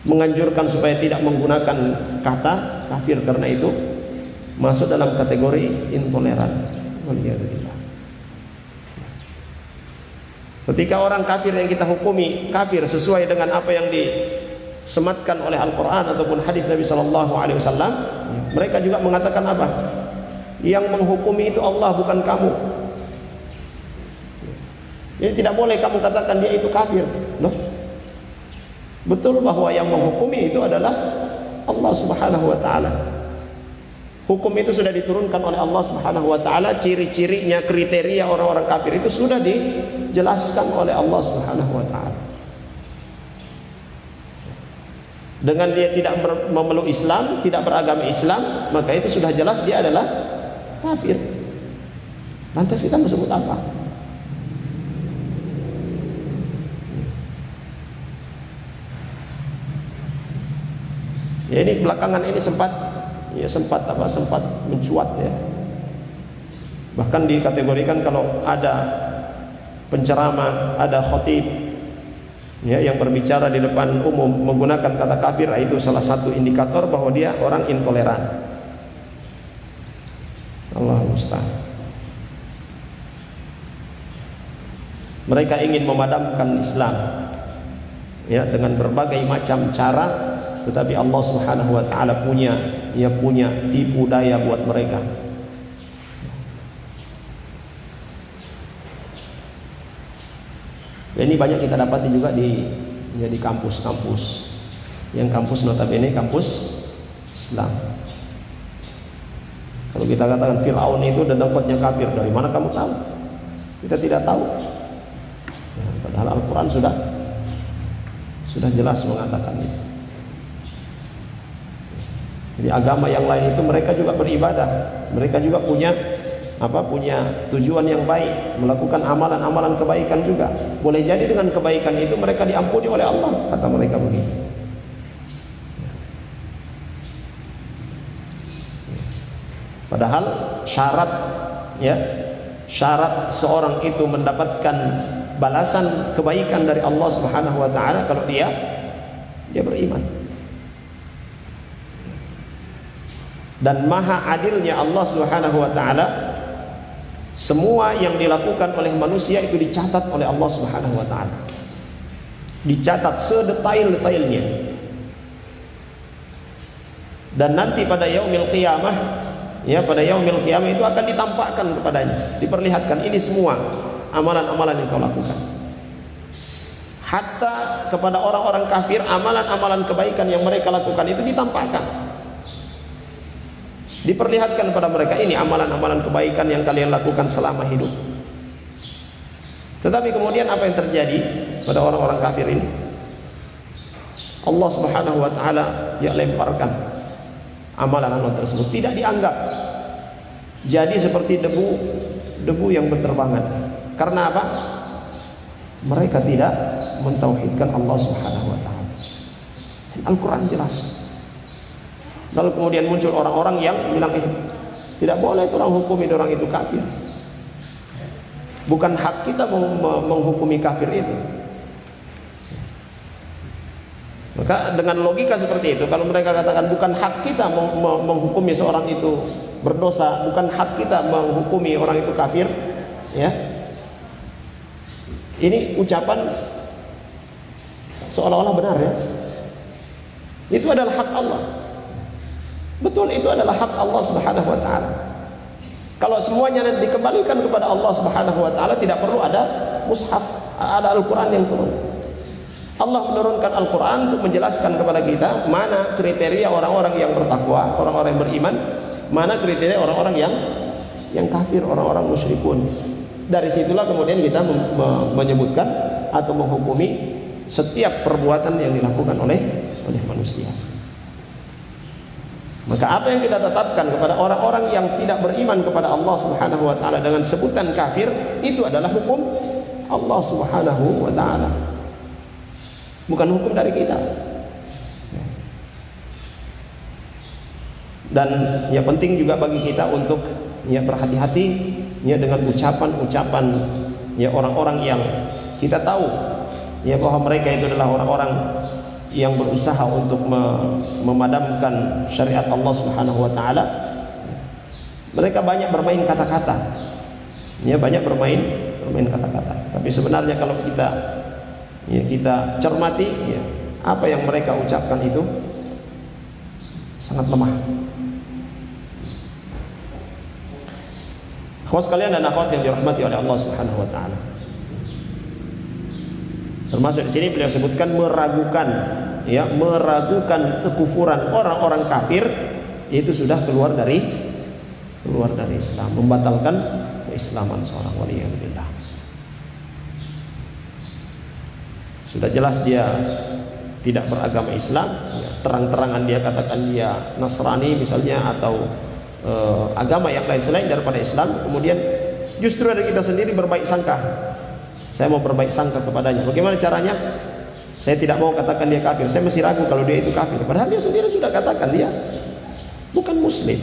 menganjurkan supaya tidak menggunakan kata kafir karena itu masuk dalam kategori intoleran. Ketika orang kafir yang kita hukumi kafir sesuai dengan apa yang disematkan oleh Al-Quran ataupun hadis Nabi Sallallahu Alaihi Wasallam, mereka juga mengatakan apa? Yang menghukumi itu Allah, bukan kamu. Jadi tidak boleh kamu katakan dia itu kafir. Loh, betul bahwa yang menghukumi itu adalah Allah Subhanahu wa taala. Hukum itu sudah diturunkan oleh Allah Subhanahu wa taala, ciri-cirinya, kriteria orang-orang kafir itu sudah dijelaskan oleh Allah Subhanahu wa taala. Dengan dia tidak memeluk Islam, tidak beragama Islam, maka itu sudah jelas dia adalah kafir. Lantas kita mau sebut apa? Ya ini belakangan ini sempat mencuat ya. Bahkan dikategorikan kalau ada penceramah, ada khatib ya yang berbicara di depan umum menggunakan kata kafir, itu salah satu indikator bahwa dia orang intoleran. Allah musta'an. Mereka ingin memadamkan Islam ya dengan berbagai macam cara, tetapi Allah Subhanahu wa taala punya tipu daya buat mereka. Dan ini banyak kita dapati juga di kampus-kampus. Yang kampus notabene kampus Islam. Kalau kita katakan Fir'aun itu dedengkotnya kafir, dari mana kamu tahu? Kita tidak tahu. Ya, padahal Al-Quran sudah jelas mengatakan itu. Jadi agama yang lain itu mereka juga beribadah, mereka juga punya tujuan yang baik, melakukan amalan-amalan kebaikan juga. Boleh jadi dengan kebaikan itu mereka diampuni oleh Allah, kata mereka begitu. Padahal syarat seorang itu mendapatkan balasan kebaikan dari Allah Subhanahu wa taala kalau dia beriman. Dan maha adilnya Allah Subhanahu wa taala, semua yang dilakukan oleh manusia itu dicatat oleh Allah Subhanahu wa taala. Dicatat sedetail-detailnya. Dan nanti pada yaumil qiyamah, itu akan ditampakkan kepadanya, diperlihatkan ini semua amalan-amalan yang kau lakukan. Hatta kepada orang-orang kafir, amalan-amalan kebaikan yang mereka lakukan itu ditampakkan, diperlihatkan kepada mereka, ini amalan-amalan kebaikan yang kalian lakukan selama hidup. Tetapi kemudian apa yang terjadi pada orang-orang kafir ini? Allah Subhanahu wa taala lemparkan amalan-amalan tersebut, tidak dianggap, jadi seperti debu yang berterbangan. Karena apa? Mereka tidak mentauhidkan Allah Subhanahu wa taala. Al-Quran jelas. Lalu kemudian muncul orang-orang yang bilang tidak boleh itu orang hukumi orang itu kafir. Bukan hak kita menghukumi kafir itu. Maka dengan logika seperti itu, kalau mereka katakan bukan hak kita menghukumi seorang itu berdosa, bukan hak kita menghukumi orang itu kafir, ya. Ini ucapan seolah-olah benar ya. Itu adalah hak Allah. Betul, itu adalah hak Allah Subhanahu wa taala. Kalau semuanya nanti dikembalikan kepada Allah Subhanahu wa taala, tidak perlu ada mushaf, ada Al-Qur'an yang turun. Allah menurunkan Al-Quran untuk menjelaskan kepada kita mana kriteria orang-orang yang bertakwa, orang-orang yang beriman, mana kriteria orang-orang yang kafir, orang-orang musyrikun. Dari situlah kemudian kita menyebutkan atau menghukumi setiap perbuatan yang dilakukan oleh manusia. Maka apa yang kita tetapkan kepada orang-orang yang tidak beriman kepada Allah Subhanahu wa taala dengan sebutan kafir, itu adalah hukum Allah Subhanahu wa taala, bukan hukum dari kita. Dan ya penting juga bagi kita untuk berhati-hati dengan ucapan-ucapan orang-orang yang kita tahu bahwa mereka itu adalah orang-orang yang berusaha untuk memadamkan syariat Allah Subhanahu wa taala. Mereka banyak bermain kata-kata. Banyak bermain kata-kata. Tapi sebenarnya kalau kita cermati apa yang mereka ucapkan itu sangat lemah. Akhwas sekalian dan akhwat yang dirahmati oleh Allah Subhanahu wa taala. Termasuk di sini beliau sebutkan meragukan kekufuran orang-orang kafir, itu sudah keluar dari Islam, membatalkan keislaman seorang, waliyadzubillah. Sudah jelas dia tidak beragama Islam, terang-terangan dia katakan dia Nasrani misalnya, atau agama yang lain selain daripada Islam. Kemudian justru dari kita sendiri berbaik sangka, saya mau berbaik sangka kepadanya. Bagaimana caranya? Saya tidak mau katakan dia kafir, saya masih ragu kalau dia itu kafir. Padahal dia sendiri sudah katakan dia bukan muslim.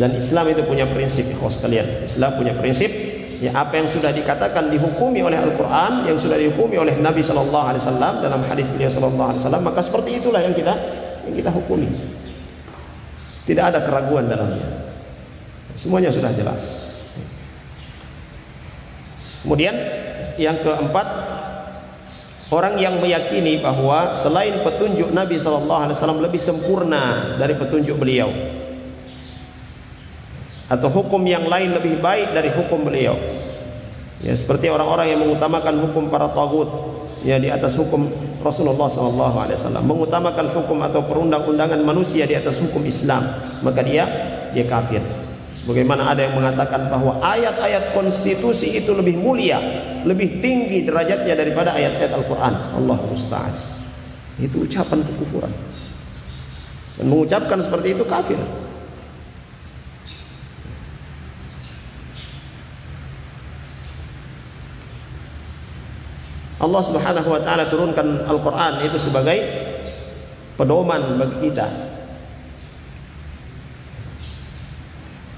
Dan Islam itu punya prinsip, ikhwas sekalian. Islam punya prinsip, ya apa yang sudah dikatakan dihukumi oleh Al-Quran, yang sudah dihukumi oleh Nabi SAW dalam hadis beliau SAW, maka seperti itulah yang kita hukumi. Tidak ada keraguan dalamnya. Semuanya sudah jelas. Kemudian yang keempat, orang yang meyakini bahwa selain petunjuk Nabi SAW lebih sempurna dari petunjuk beliau, atau hukum yang lain lebih baik dari hukum beliau, ya seperti orang-orang yang mengutamakan hukum para tagut ya di atas hukum Rasulullah SAW, mengutamakan hukum atau perundang-undangan manusia di atas hukum Islam, maka dia kafir. Sebagaimana ada yang mengatakan bahwa ayat-ayat konstitusi itu lebih mulia, lebih tinggi derajatnya daripada ayat-ayat Al-Quran. Allah musta'an. Itu ucapan kekufuran, dan mengucapkan seperti itu kafir. Allah Subhanahu wa taala turunkan Al-Qur'an itu sebagai pedoman bagi kita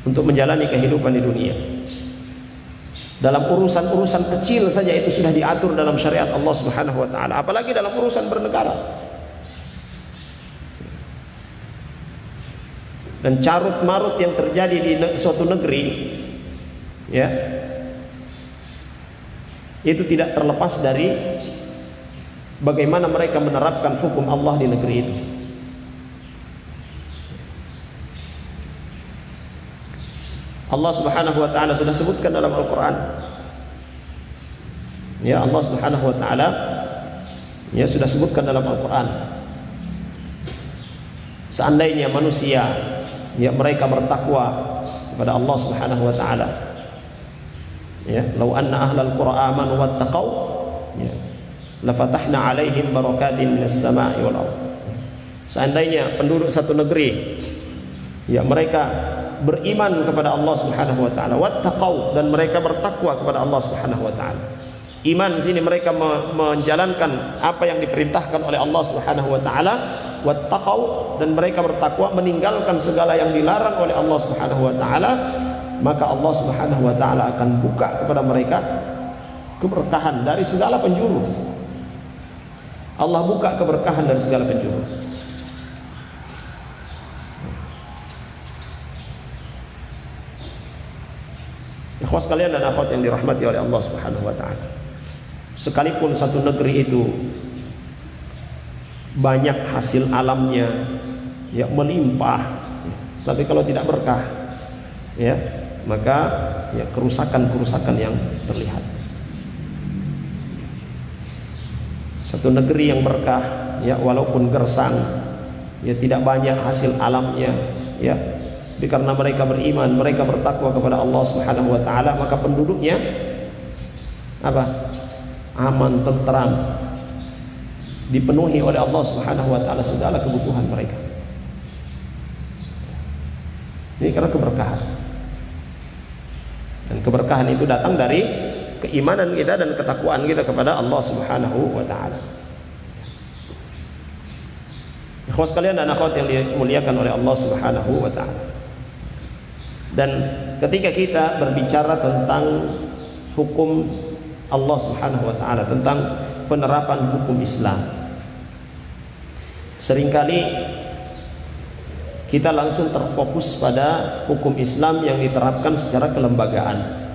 untuk menjalani kehidupan di dunia. Dalam urusan-urusan kecil saja itu sudah diatur dalam syariat Allah Subhanahu wa taala, apalagi dalam urusan bernegara. Dan carut marut yang terjadi di suatu negeri, ya, itu tidak terlepas dari bagaimana mereka menerapkan hukum Allah di negeri itu. Allah Subhanahu wa taala sudah sebutkan dalam Al-Qur'an. Ya, Allah Subhanahu wa taala ya sudah sebutkan dalam Al-Qur'an. Seandainya manusia ya mereka bertakwa kepada Allah Subhanahu wa taala, ya, lau anna ahlal qura amanu wattaqau, ya, la fatahna alaihim barakatin minas sama'i wal ardh. Seandainya penduduk satu negeri ya mereka beriman kepada Allah Subhanahu wa taala, wattaqau, dan mereka bertakwa kepada Allah Subhanahu wa taala. Iman sini mereka menjalankan apa yang diperintahkan oleh Allah Subhanahu wa taala, wattaqau, dan mereka bertakwa meninggalkan segala yang dilarang oleh Allah Subhanahu wa taala, maka Allah Subhanahu wa taala akan buka kepada mereka keberkahan dari segala penjuru. Allah buka keberkahan dari segala penjuru. Ikhwas sekalian dan akhwat yang dirahmati oleh Allah Subhanahu wa taala, sekalipun satu negeri itu banyak hasil alamnya ya melimpah, tapi kalau tidak berkah ya maka ya kerusakan-kerusakan yang terlihat. Satu negeri yang berkah ya walaupun gersang ya tidak banyak hasil alamnya ya, tapi karena mereka beriman, mereka bertakwa kepada Allah Subhanahu wa taala, maka penduduknya apa? Aman, tentram, dipenuhi oleh Allah Subhanahu wa taala segala kebutuhan mereka. Ini karena keberkahan. Dan keberkahan itu datang dari keimanan kita dan ketakwaan kita kepada Allah Subhanahu wa taala. Ikhwas sekalian dan akhwat yang dimuliakan oleh Allah Subhanahu wa taala. Dan ketika kita berbicara tentang hukum Allah Subhanahu wa taala, tentang penerapan hukum Islam, seringkali kita langsung terfokus pada hukum Islam yang diterapkan secara kelembagaan.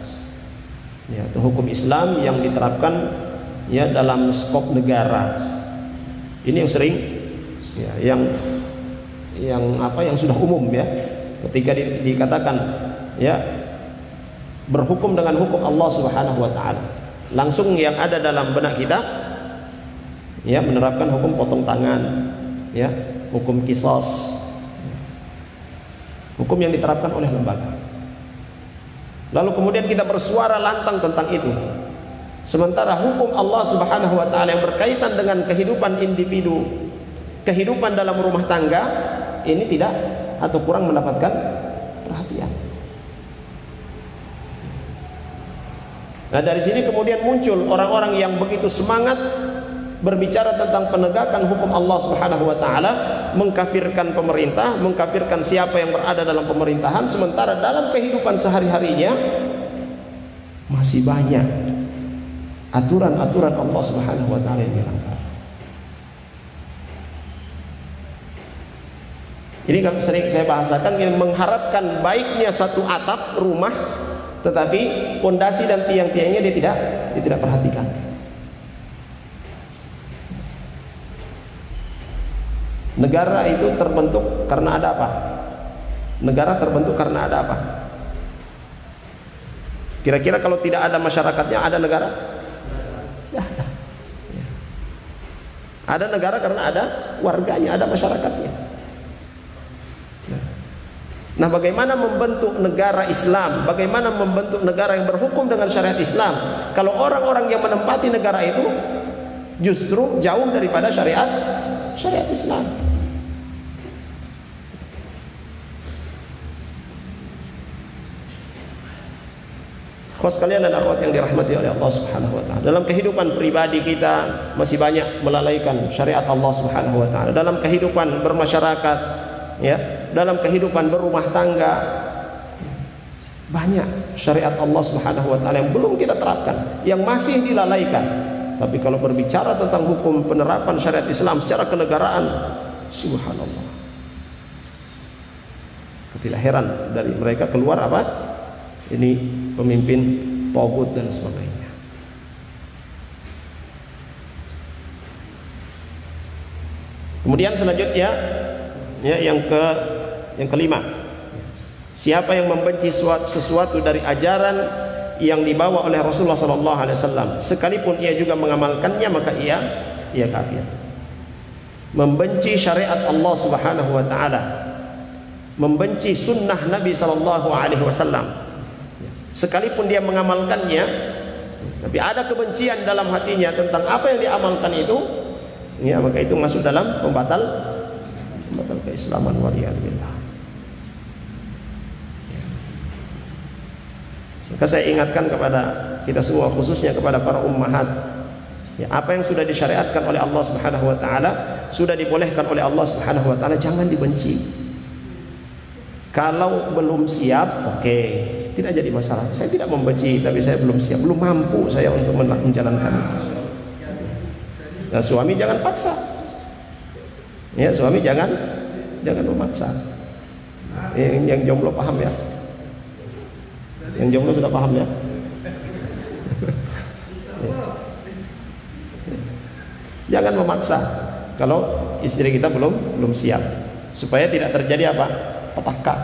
Ya, hukum Islam yang diterapkan ya dalam skop negara. Ini yang sering ya, yang sudah umum ya. Ketika dikatakan ya berhukum dengan hukum Allah Subhanahu wa taala, langsung yang ada dalam benak kita ya menerapkan hukum potong tangan, ya, hukum qisas, hukum yang diterapkan oleh lembaga. Lalu kemudian kita bersuara lantang tentang itu, sementara hukum Allah Subhanahu wa taala yang berkaitan dengan kehidupan individu, kehidupan dalam rumah tangga, ini tidak atau kurang mendapatkan perhatian. Nah, dari sini kemudian muncul orang-orang yang begitu semangat berbicara tentang penegakan hukum Allah Subhanahu wa taala, mengkafirkan pemerintah, mengkafirkan siapa yang berada dalam pemerintahan, sementara dalam kehidupan sehari-harinya masih banyak aturan-aturan Allah Subhanahu wa taala yang dilanggar. Ini kan sering saya bahasakan, yang mengharapkan baiknya satu atap rumah, tetapi pondasi dan tiang-tiangnya dia tidak perhatikan. Negara itu terbentuk karena ada apa? Negara terbentuk karena ada apa? Kira-kira kalau tidak ada masyarakatnya, ada negara? Ya, ada. Ada negara karena ada warganya, ada masyarakatnya. Nah, bagaimana membentuk negara Islam? Bagaimana membentuk negara yang berhukum dengan syariat Islam? Kalau orang-orang yang menempati negara itu justru jauh daripada syariat Islam. Kau sekalian dan akhwat yang dirahmati oleh Allah Subhanahu wa taala, dalam kehidupan pribadi kita masih banyak melalaikan syariat Allah Subhanahu wa taala. Dalam kehidupan bermasyarakat, ya, dalam kehidupan berumah tangga, banyak syariat Allah Subhanahu wa taala yang belum kita terapkan, yang masih dilalaikan. Tapi kalau berbicara tentang hukum penerapan syariat Islam secara kenegaraan, subhanallah, tidak heran dari mereka keluar apa? Ini pemimpin togut dan sebagainya. Kemudian selanjutnya, ya, yang kelima, siapa yang membenci sesuatu dari ajaran yang dibawa oleh Rasulullah SAW, sekalipun ia juga mengamalkannya, maka ia kafir. Membenci syariat Allah Subhanahu wa taala, membenci sunnah Nabi SAW, sekalipun dia mengamalkannya, tapi ada kebencian dalam hatinya tentang apa yang diamalkan itu, ya, maka itu masuk dalam pembatal keislaman, waliyadzubillah. Maka saya ingatkan kepada kita semua, khususnya kepada para ummahat, ya, apa yang sudah disyariatkan oleh Allah Subhanahu wa taala, sudah dibolehkan oleh Allah Subhanahu wa taala, jangan dibenci. Kalau belum siap, oke, tidak jadi masalah. Saya tidak membenci, tapi saya belum siap, belum mampu saya untuk menjalankan. Nah, suami jangan paksa. Ya, suami jangan memaksa. Yang jomblo paham ya? Yang jomblo sudah paham ya? Jangan memaksa kalau istri kita belum siap, supaya tidak terjadi apa? Petaka.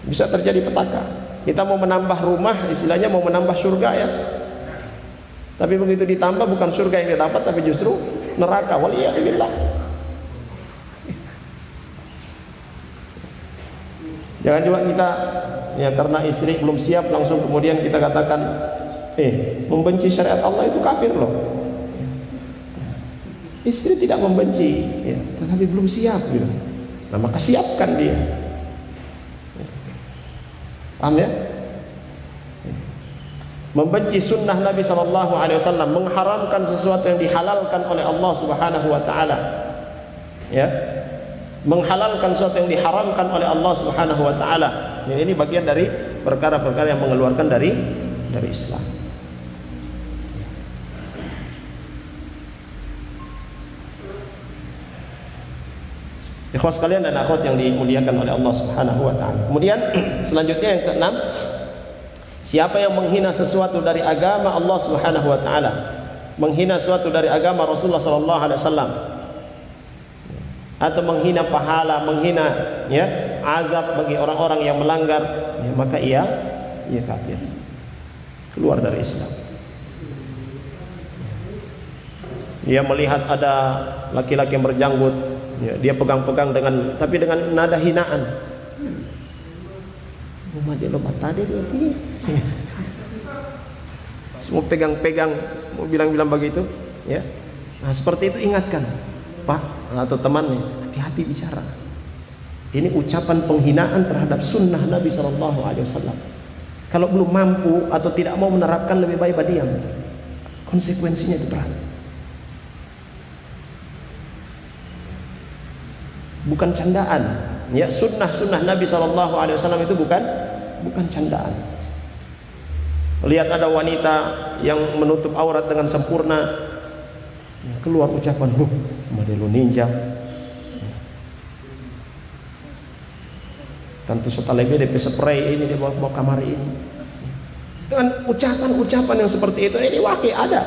Bisa terjadi petaka. Kita mau menambah rumah, istilahnya mau menambah surga, ya. Tapi begitu ditambah, bukan surga yang didapat, tapi justru neraka. Waliyadzubillah. Jangan juga kita, ya, karena istri belum siap langsung kemudian kita katakan, membenci syariat Allah itu kafir loh. Istri tidak membenci, ya, tetapi belum siap, gitu. Nah, maka siapkan dia. Paham ya? Membenci sunnah Nabi SAW, mengharamkan sesuatu yang dihalalkan oleh Allah Subhanahu wa taala, ya, menghalalkan sesuatu yang diharamkan oleh Allah Subhanahu wa taala. Ya, ini bagian dari perkara-perkara yang mengeluarkan dari Islam. Ikhwas sekalian dan akhwat yang dimuliakan oleh Allah Subhanahu wa taala. Kemudian selanjutnya yang keenam, siapa yang menghina sesuatu dari agama Allah Subhanahu wa taala, menghina sesuatu dari agama Rasulullah sallallahu alaihi wasallam, atau menghina pahala, menghina, ya, azab bagi orang-orang yang melanggar, ya, maka ia kafir, keluar dari Islam. Dia melihat ada laki-laki yang berjanggut, ya, dia pegang-pegang tapi dengan nada hinaan. Rumah dia lebat tadi seperti semua pegang-pegang, mau bilang-bilang begitu, ya. Nah, seperti itu ingatkan, Pak atau temannya, hati-hati bicara. Ini ucapan penghinaan terhadap sunnah Nabi SAW. Kalau belum mampu atau tidak mau menerapkan, lebih baik berdiam. Konsekuensinya itu berat. Bukan candaan. Ya, sunnah Nabi SAW itu bukan candaan. Lihat ada wanita yang menutup aurat dengan sempurna, keluar ucapan, model ninja. Tentu sotalebe DP spray ini dia bawa kamar ini. Dengan ucapan-ucapan yang seperti itu, ini wakil ada.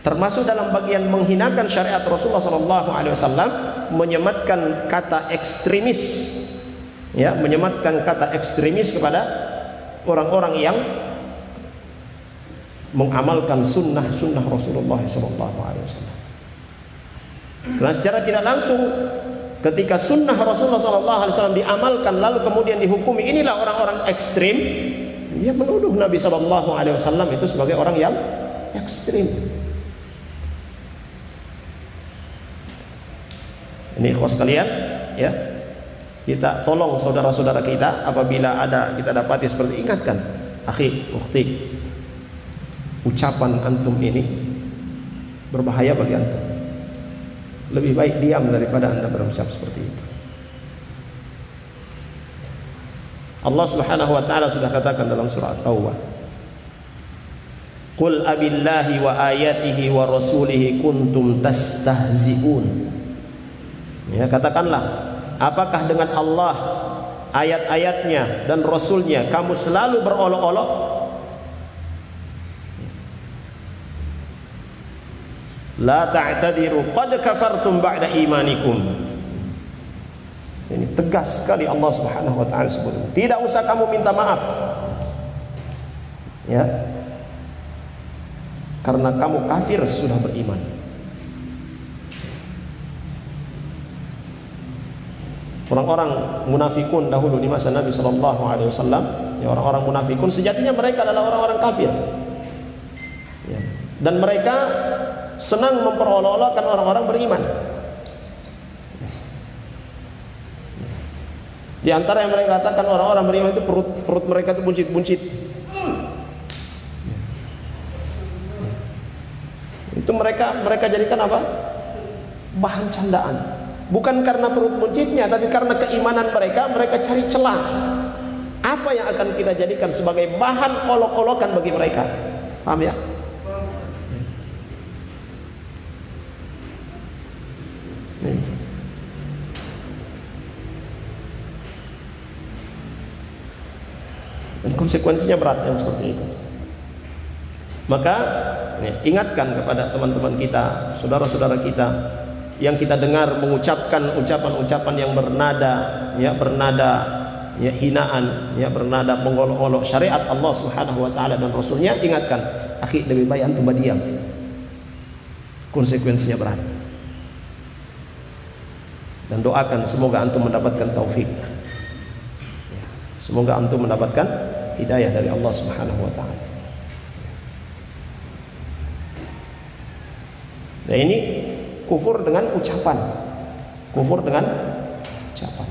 Termasuk dalam bagian menghinakan syariat Rasulullah SAW, menyematkan kata ekstremis, ya, menyematkan kata ekstremis kepada orang-orang yang mengamalkan sunnah Rasulullah SAW. Karena secara tidak langsung, ketika sunnah Rasulullah SAW diamalkan lalu kemudian dihukumi, inilah orang-orang ekstrim, dia menuduh Nabi SAW itu sebagai orang yang ekstrim. Ini ikhwas sekalian, ya, kita tolong saudara-saudara kita apabila ada kita dapati seperti, ingatkan, akhi, ukhti, ucapan antum ini berbahaya bagi antum. Lebih baik diam daripada anda berucap seperti itu. Allah Subhanahu wa taala sudah katakan dalam surah At-Taubah, "Qul abillahi wa ayatihi wa rasulihi kuntum tastahzi'un." Ya, katakanlah, apakah dengan Allah, ayat-ayatnya dan Rasulnya kamu selalu berolok-olok? La ta'tadiru qad kafartum ba'da imanikum. Ini tegas sekali Allah Subhanahu wa taala sebut. Tidak usah kamu minta maaf. Ya. Karena kamu kafir sudah beriman. Orang-orang munafikun dahulu di masa Nabi SAW, ya, orang-orang munafikun sejatinya mereka adalah orang-orang kafir, ya. Dan mereka senang memperolok-olokkan orang-orang beriman. Di antara yang mereka katakan orang-orang beriman itu perut mereka itu buncit-buncit. Itu mereka jadikan apa? Bahan candaan. Bukan karena perut buncitnya, tapi karena keimanan mereka cari celah. Apa yang akan kita jadikan sebagai bahan olok-olokan bagi mereka? Paham ya? Dan konsekuensinya berat yang seperti itu. Maka ingatkan kepada teman-teman kita, saudara-saudara kita yang kita dengar mengucapkan ucapan-ucapan yang bernada hinaan, ya, bernada mengolok-olok syariat Allah Subhanahu wa taala dan Rasulnya, ingatkan, akhi, lebih baik antum diam. Konsekuensinya berat. Dan doakan semoga antum mendapatkan taufik. Semoga antum mendapatkan hidayah dari Allah Subhanahu wa taala. Nah, ini kufur dengan ucapan. Kufur dengan ucapan.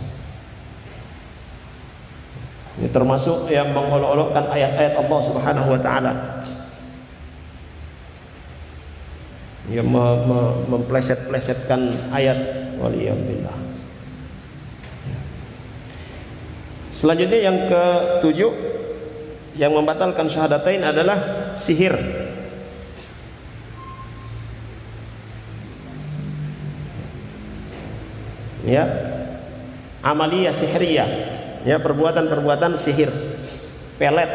Ini termasuk yang mengolok-olokkan ayat-ayat Allah Subhanahu wa taala. Yang mempleset-plesetkan ayat, waliyadzubillah. Selanjutnya yang ke-7 yang membatalkan syahadatain adalah sihir. Ya, amaliyah sihriyah, ya, perbuatan-perbuatan sihir, pelet.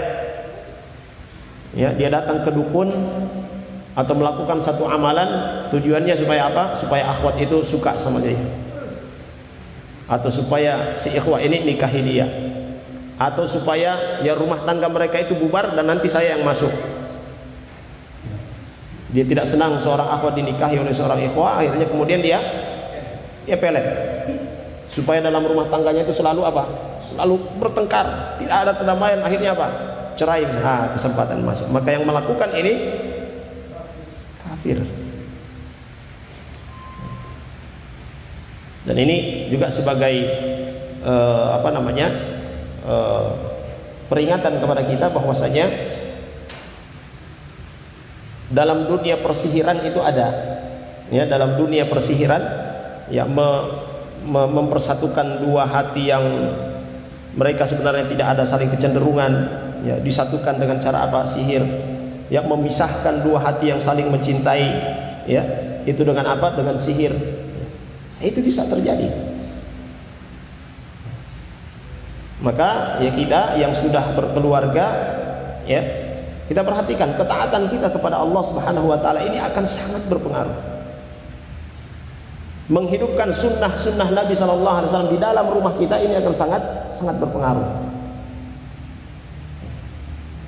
Ya, dia datang ke dukun atau melakukan satu amalan, tujuannya supaya apa? Supaya akhwat itu suka sama dia, atau supaya si ikhwah ini nikahi dia, atau supaya ya rumah tangga mereka itu bubar dan nanti saya yang masuk. Dia tidak senang seorang akhwat dinikahi oleh seorang ikhwah, akhirnya kemudian dia pelet supaya dalam rumah tangganya itu selalu apa? Selalu bertengkar, tidak ada kedamaian, akhirnya apa? Cerai. Kesempatan masuk. Maka yang melakukan ini kafir. Dan ini juga sebagai peringatan kepada kita bahwasanya dalam dunia persihiran itu ada, ya, dalam dunia persihiran ya mempersatukan dua hati yang mereka sebenarnya tidak ada saling kecenderungan, ya, disatukan dengan cara apa? Sihir. Yang memisahkan dua hati yang saling mencintai, ya, itu dengan apa? Dengan sihir. Itu bisa terjadi. Maka ya kita yang sudah berkeluarga, ya, kita perhatikan ketaatan kita kepada Allah Subhanahu wa taala ini akan sangat berpengaruh. Menghidupkan sunnah Nabi sallallahu alaihi wasallam di dalam rumah kita ini akan sangat berpengaruh.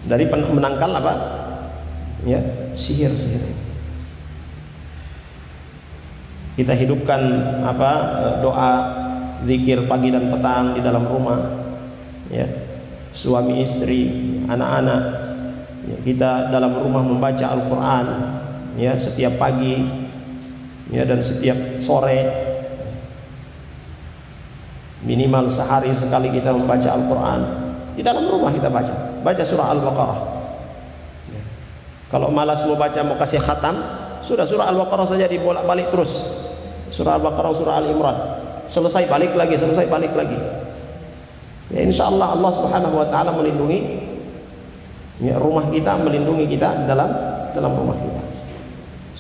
Dari menangkal apa? Ya, sihir. Kita hidupkan apa? Doa, zikir pagi dan petang di dalam rumah. Ya. Suami istri, anak-anak. Ya, kita dalam rumah membaca Al-Qur'an, ya, setiap pagi, ya, dan setiap sore. Minimal sehari sekali kita membaca Al-Qur'an. Di dalam rumah kita baca surah Al-Baqarah. Ya. Kalau malas mau baca, mau kasih khatam, sudah surah Al-Baqarah saja dibolak-balik terus. Surah Al-Baqarah, surah Al-Imran. Selesai balik lagi. Ya, insyaallah Allah Subhanahu wa taala melindungi, ya, rumah kita, melindungi kita dalam rumah kita.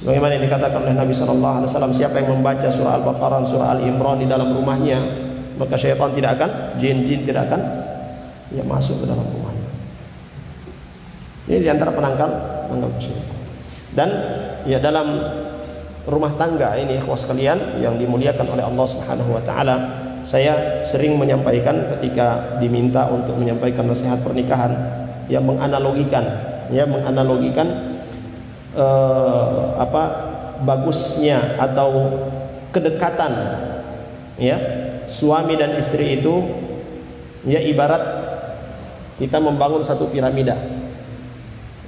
Sebagaimana yang dikatakan oleh Nabi sallallahu alaihi wasallam, siapa yang membaca surah Al-Baqarah, surah Al-Imran di dalam rumahnya, maka syaitan tidak akan, jin tidak akan, ya, masuk ke dalam rumahnya. Ini di antara penangkal syaitan. Dan ya dalam rumah tangga ini, ikhwas sekalian yang dimuliakan oleh Allah Subhanahu wa taala, saya sering menyampaikan ketika diminta untuk menyampaikan nasihat pernikahan, yang menganalogikan bagusnya atau kedekatan, ya, suami dan istri itu, ya, ibarat kita membangun satu piramida.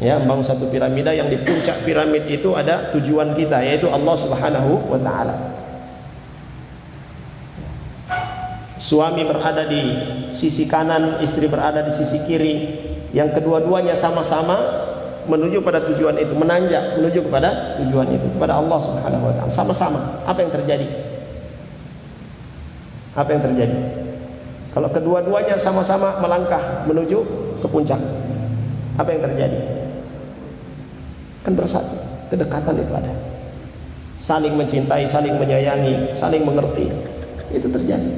Ya, membangun satu piramida yang di puncak piramid itu ada tujuan kita, yaitu Allah Subhanahu wa taala. Suami berada di sisi kanan, istri berada di sisi kiri, yang kedua-duanya sama-sama menuju pada tujuan itu, menanjak menuju kepada tujuan itu, kepada Allah Subhanahu wa taala. Sama-sama. Apa yang terjadi? Kalau kedua-duanya sama-sama melangkah menuju ke puncak, apa yang terjadi? Kan bersatu, kedekatan itu ada, saling mencintai, saling menyayangi, saling mengerti, itu terjadi.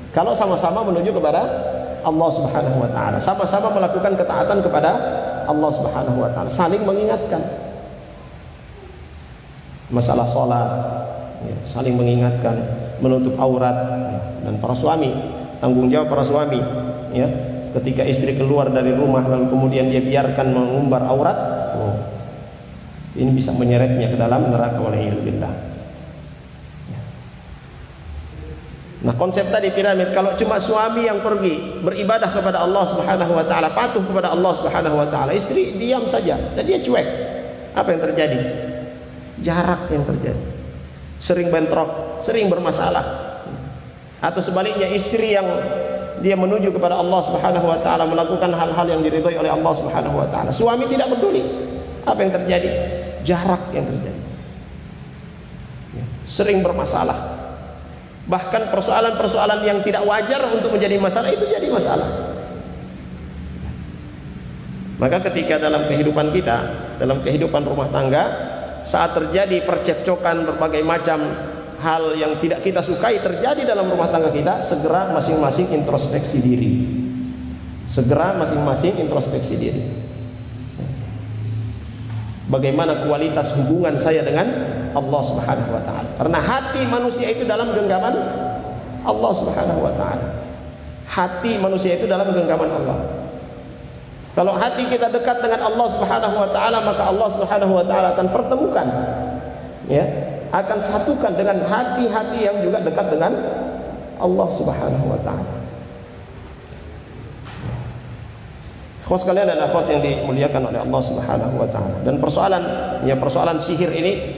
Kalau sama-sama menuju kepada Allah Subhanahu wa taala, sama-sama melakukan ketaatan kepada Allah Subhanahu wa taala, saling mengingatkan masalah sholat, ya, saling mengingatkan, menutup aurat, ya. Dan para suami, tanggung jawab para suami, ya, ketika istri keluar dari rumah lalu kemudian dia biarkan mengumbar aurat, ini bisa menyeretnya ke dalam neraka waliyadzubillah. Nah, konsep tadi piramid, kalau cuma suami yang pergi beribadah kepada Allah Subhanahu wa taala, patuh kepada Allah Subhanahu wa taala, istri diam saja dan dia cuek, apa yang terjadi? Jarak yang terjadi. Sering bentrok, sering bermasalah. Atau sebaliknya, istri yang dia menuju kepada Allah Subhanahu wa taala, melakukan hal-hal yang diridhai oleh Allah Subhanahu wa taala, suami tidak peduli, apa yang terjadi? Jarak yang terjadi. Sering bermasalah. Bahkan persoalan-persoalan yang tidak wajar untuk menjadi masalah itu jadi masalah. Maka ketika dalam kehidupan kita, dalam kehidupan rumah tangga, saat terjadi percekcokan berbagai macam hal yang tidak kita sukai terjadi dalam rumah tangga kita, segera masing-masing introspeksi diri. Bagaimana kualitas hubungan saya dengan Allah Subhanahu wa taala? Karena hati manusia itu dalam genggaman Allah Subhanahu wa taala. Hati manusia itu dalam genggaman Allah. Kalau hati kita dekat dengan Allah Subhanahu wa taala, maka Allah Subhanahu wa taala akan pertemukan, ya, akan satukan dengan hati-hati yang juga dekat dengan Allah Subhanahu wa taala. Ikhwas sekalian dan akhwat yang dimuliakan oleh Allah Subhanahu wa taala. Dan persoalan sihir ini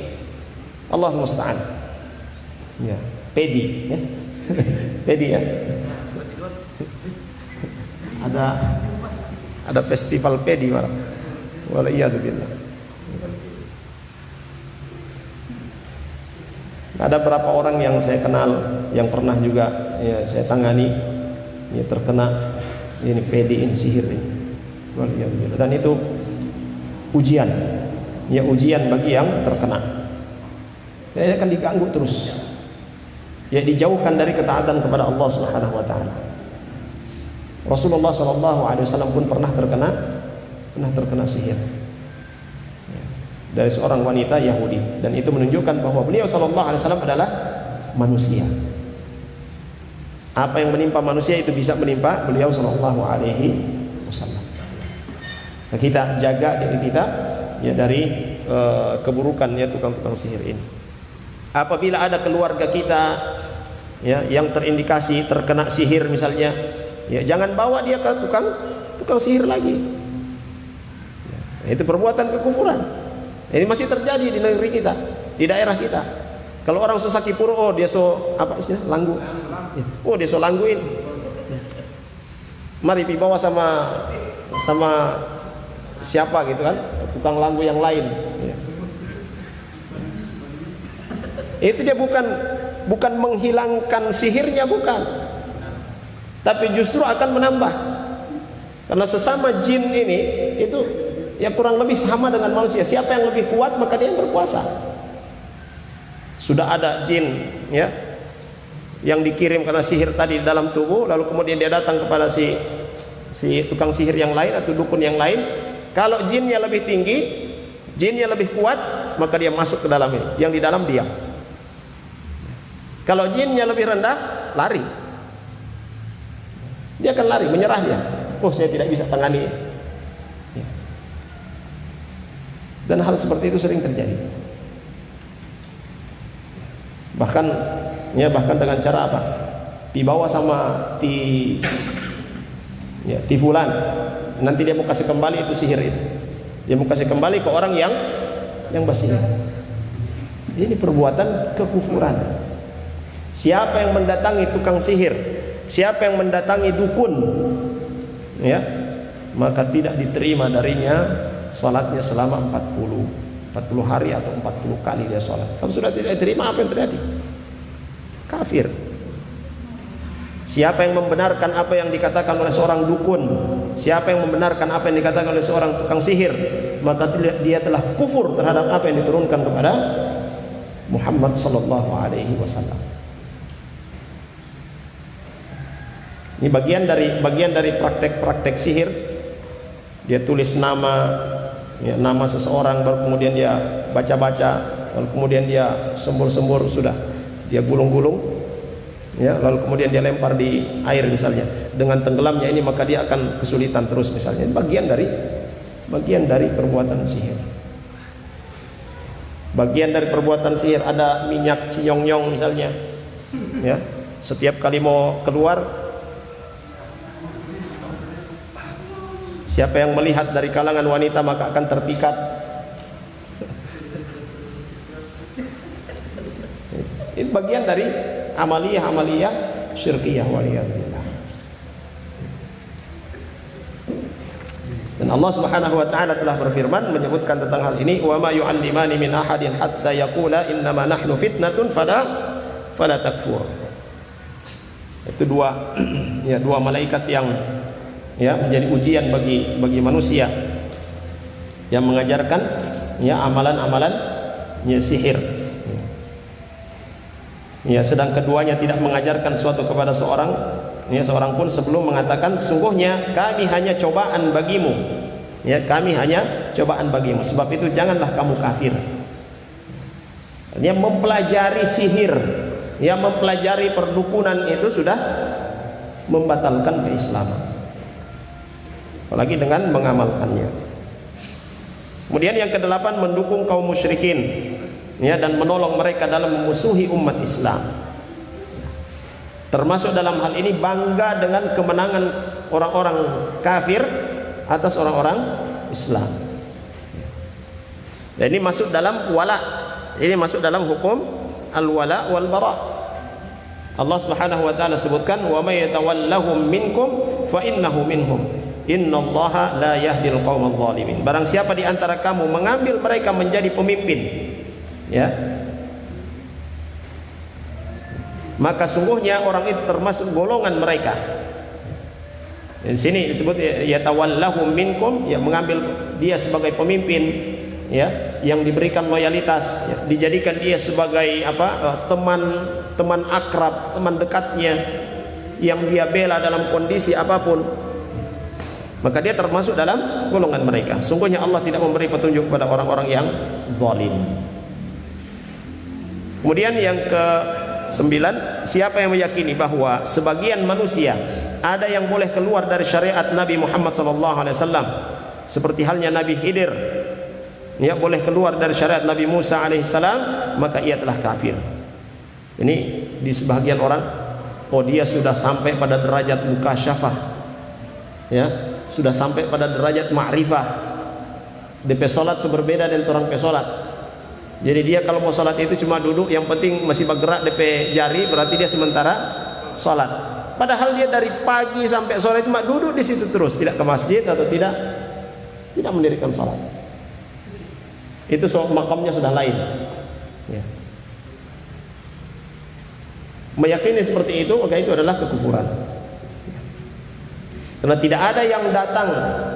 Allah musta'an. Ya, pedi, ya. Pedi, ya. ada festival pedi malah. Waliyadzubillah. Ada beberapa orang yang saya kenal yang pernah juga ya saya tangani ya terkena ini pedi ini sihir ini. Waliyadzubillah. Dan itu ujian. Ya ujian bagi yang terkena. Dia akan diganggu terus. Ya dijauhkan dari ketaatan kepada Allah Subhanahu wa taala. Rasulullah sallallahu alaihi wasallam pun pernah terkena sihir. Ya, dari seorang wanita Yahudi dan itu menunjukkan bahwa beliau sallallahu alaihi wasallam adalah manusia. Apa yang menimpa manusia itu bisa menimpa beliau sallallahu alaihi wasallam. Nah, kita jaga diri kita ya dari keburukan ya tukang-tukang sihir ini. Apabila ada keluarga kita ya yang terindikasi terkena sihir misalnya, ya jangan bawa dia ke tukang sihir lagi. Ya, itu perbuatan kekufuran. Ini masih terjadi di negeri kita, di daerah kita. Kalau orang sesaki puro, oh dia apa istilah langgu. Ya, oh dia langguin. Ya. Mari dibawa sama siapa gitu kan, tukang langgu yang lain. Ya. Itu dia bukan menghilangkan sihirnya, bukan, tapi justru akan menambah. Karena sesama jin ini itu ya kurang lebih sama dengan manusia. Siapa yang lebih kuat maka dia yang berkuasa. Sudah ada jin ya yang dikirim karena sihir tadi dalam tubuh, lalu kemudian dia datang kepada si tukang sihir yang lain atau dukun yang lain. Kalau jinnya lebih tinggi, jinnya lebih kuat, maka dia masuk ke dalam ini. Yang di dalam diam. Kalau jinnya lebih rendah, lari. Dia akan lari, menyerah dia. Oh, saya tidak bisa tangani. Dan hal seperti itu sering terjadi. Bahkan dengan cara apa? Dibawa sama ti fulan. Nanti dia mau kasih kembali itu sihir itu. Dia mau kasih kembali ke orang yang bersihir. Ini perbuatan kekufuran. Siapa yang mendatangi tukang sihir, siapa yang mendatangi dukun, ya, maka tidak diterima darinya salatnya selama 40 hari atau 40 kali dia salat. Kalau sudah tidak diterima, apa yang terjadi? Kafir. Siapa yang membenarkan apa yang dikatakan oleh seorang dukun, siapa yang membenarkan apa yang dikatakan oleh seorang tukang sihir, maka dia telah kufur terhadap apa yang diturunkan kepada Muhammad sallallahu alaihi wasallam. Ini bagian dari praktek-praktek sihir. Dia tulis nama seseorang, baru kemudian dia baca-baca, lalu kemudian dia sembur-sembur, sudah dia gulung-gulung, ya, lalu kemudian dia lempar di air misalnya. Dengan tenggelamnya ini maka dia akan kesulitan terus misalnya. Ini bagian dari perbuatan sihir. Bagian dari perbuatan sihir ada minyak sinyong-nyong misalnya, ya. Setiap kali mau keluar, siapa yang melihat dari kalangan wanita maka akan terpikat. Itu bagian dari amaliyah syirkiyah waliyadzubillah. Dan Allah Subhanahu wa taala telah berfirman menyebutkan tentang hal ini, wa ma yu'allimani min ahadin hatta yaqula innama nahnu fitnatun fala takfur. Itu dua malaikat yang ya menjadi ujian bagi manusia yang mengajarkan ya amalan-amalan ya sihir. Ya, sedang keduanya tidak mengajarkan suatu kepada seorang pun sebelum mengatakan sungguhnya kami hanya cobaan bagimu. Ya, kami hanya cobaan bagimu. Sebab itu janganlah kamu kafir. Yang mempelajari sihir, yang mempelajari perdukunan itu sudah membatalkan keislaman. Apalagi dengan mengamalkannya. Kemudian yang kedelapan, mendukung kaum musyrikin ya, dan menolong mereka dalam memusuhi umat Islam. Termasuk dalam hal ini bangga dengan kemenangan orang-orang kafir atas orang-orang Islam. Dan ini masuk dalam wala. Ini masuk dalam hukum al-wala wal bara. Allah Subhanahu wa taala sebutkan wa may yatawallahum minkum fa innahu minhum. Innallaha la yahdil qaumadh dhalimin. Barang siapa di antara kamu mengambil mereka menjadi pemimpin, ya, maka sungguhnya orang itu termasuk golongan mereka. Di sini disebut yatawallahum minkum, ya, mengambil dia sebagai pemimpin, ya, yang diberikan loyalitas, ya, dijadikan dia sebagai teman akrab, teman dekatnya yang dia bela dalam kondisi apapun. Maka dia termasuk dalam golongan mereka. Sungguhnya Allah tidak memberi petunjuk kepada orang-orang yang zalim. Kemudian yang ke-9, siapa yang meyakini bahwa sebagian manusia ada yang boleh keluar dari syariat Nabi Muhammad SAW, seperti halnya Nabi Khidir, ya, boleh keluar dari syariat Nabi Musa alaihissalam, maka ia telah kafir. Ini di sebagian orang, oh dia sudah sampai pada derajat mukasyafah, ya, sudah sampai pada derajat ma'rifah. DP salat berbeda dengan orang pesolat. Jadi dia kalau mau salat itu cuma duduk, yang penting masih bergerak DP jari, berarti dia sementara salat. Padahal dia dari pagi sampai sore cuma duduk di situ terus, tidak ke masjid atau tidak mendirikan salat. Itu makamnya sudah lain, ya. Meyakini seperti itu, maka itu adalah kekufuran. Karena tidak ada yang datang,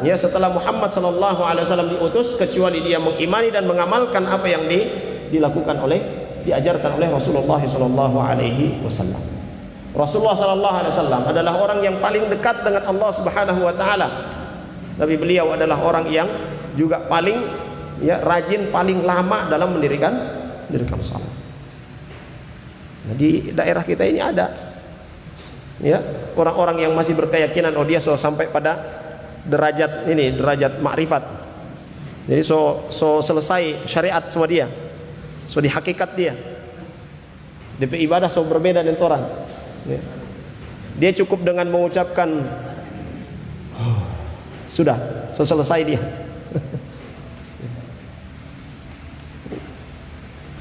ya, setelah Muhammad SAW diutus kecuali dia mengimani dan mengamalkan apa yang diajarkan oleh Rasulullah SAW. Rasulullah SAW adalah orang yang paling dekat dengan Allah Subhanahu Wa Taala. Tapi beliau adalah orang yang juga paling, ya, rajin, paling lama dalam mendirikan salat. Nah, di daerah kita ini ada, ya, orang-orang yang masih berkeyakinan, oh dia sampai pada derajat makrifat. Jadi selesai syariat sama dia, di hakikat dia. DP ibadah berbeda dengan orang. Ya. Dia cukup dengan mengucapkan sudah, selesai dia.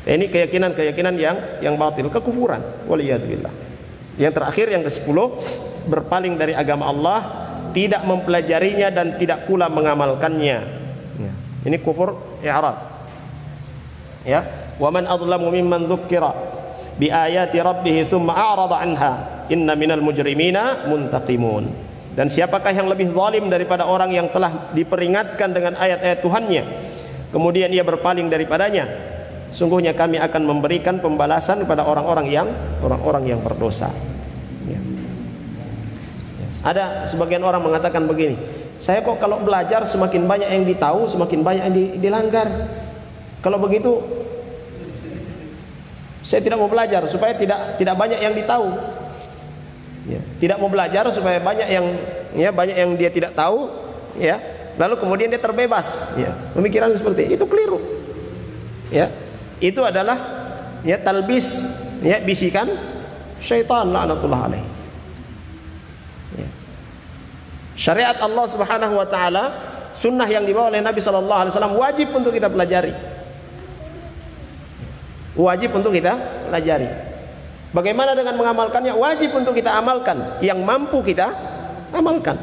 Ini keyakinan yang batil, kekufuran. Waliyadzubillah. Yang terakhir, yang ke-10, berpaling dari agama Allah, tidak mempelajarinya dan tidak pula mengamalkannya. Ya. Ini kufur i'rad. Ya, wa man adlamu mimman dzukkira bi ayati rabbih tsumma a'rada anha inna minal mujrimina muntaqimun. Dan siapakah yang lebih zalim daripada orang yang telah diperingatkan dengan ayat-ayat Tuhannya kemudian ia berpaling daripadanya? Sungguhnya kami akan memberikan pembalasan kepada orang-orang yang berdosa. Ya. Ada sebagian orang mengatakan begini, saya kok kalau belajar semakin banyak yang ditahu, semakin banyak yang dilanggar. Kalau begitu saya tidak mau belajar supaya tidak banyak yang ditahu. Ya. Tidak mau belajar supaya banyak yang dia tidak tahu, ya. Lalu kemudian dia terbebas, ya. Pemikiran seperti itu keliru. Ya. Itu adalah, ya, talbis, ya, bisikan syaitan laknatullah alaih. Ya. Syariat Allah Subhanahu Wa Taala, sunnah yang dibawa oleh Nabi SAW wajib untuk kita pelajari. Wajib untuk kita pelajari. Bagaimana dengan mengamalkannya? Wajib untuk kita amalkan. Yang mampu kita amalkan.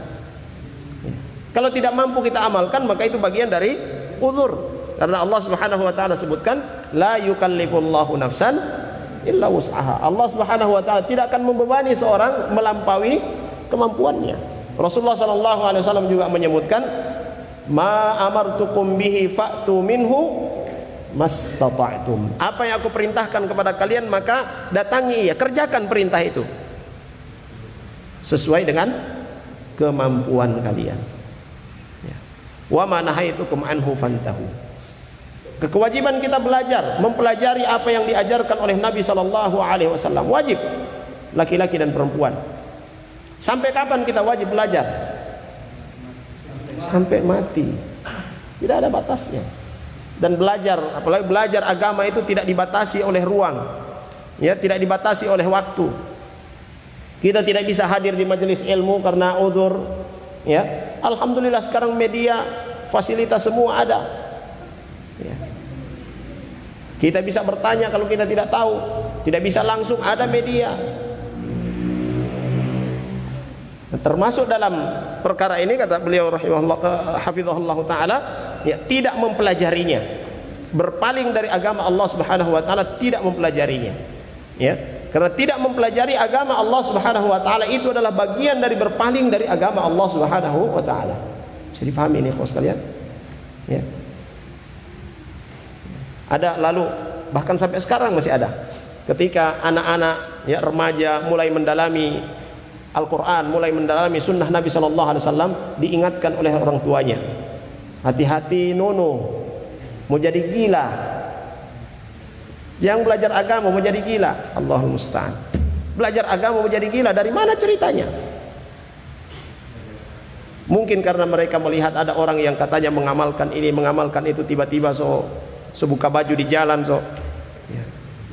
Ya. Kalau tidak mampu kita amalkan, maka itu bagian dari uzur. Karena Allah Subhanahu Wa Taala sebutkan, la yukallifullahu nafsan illa wus'aha. Allah Subhanahu Wa Taala tidak akan membebani seorang melampaui kemampuannya. Rasulullah SAW juga menyebutkan, ma amartukum bihi fa'tu minhu mastata'tum. Apa yang aku perintahkan kepada kalian maka datangi, ya, kerjakan perintah itu sesuai dengan kemampuan kalian. Ya. Wa ma nahaitukum anhu fantahu. Kewajiban kita belajar, mempelajari apa yang diajarkan oleh Nabi SAW. Wajib, laki-laki dan perempuan. Sampai kapan kita wajib belajar? Sampai mati. Tidak ada batasnya. Dan belajar, apalagi belajar agama itu tidak dibatasi oleh ruang, ya, tidak dibatasi oleh waktu. Kita tidak bisa hadir di majelis ilmu karena uzur, ya. Alhamdulillah sekarang media, fasilitas semua ada. Ya. Kita bisa bertanya kalau kita tidak tahu, tidak bisa langsung, ada media. Termasuk dalam perkara ini kata beliau rahimahullah hafizahullah taala, ya, tidak mempelajarinya, berpaling dari agama Allah Subhanahu wa taala, tidak mempelajarinya. Ya, karena tidak mempelajari agama Allah Subhanahu wa taala itu adalah bagian dari berpaling dari agama Allah Subhanahu wa taala. Bisa dipahami ini ikhwas sekalian? Ya. Ada, lalu bahkan sampai sekarang masih ada. Ketika anak-anak, ya, remaja mulai mendalami Al-Quran, mulai mendalami sunnah Nabi SAW, diingatkan oleh orang tuanya, hati-hati Nono, mau jadi gila. Yang belajar agama mau jadi gila, Allahul musta'an. Belajar agama mau jadi gila, dari mana ceritanya? Mungkin karena mereka melihat ada orang yang katanya mengamalkan ini, mengamalkan itu, tiba-tiba buka baju di jalan, ya.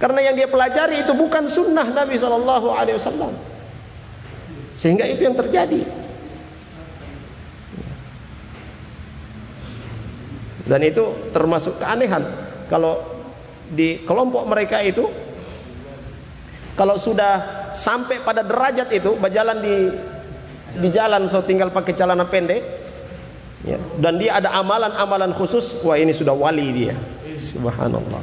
Karena yang dia pelajari itu bukan sunnah Nabi SAW, sehingga itu yang terjadi. Dan itu termasuk keanehan kalau di kelompok mereka itu, kalau sudah sampai pada derajat itu berjalan di jalan, tinggal pakai celana pendek, ya, dan dia ada amalan-amalan khusus, wah ini sudah wali dia. Subhanallah.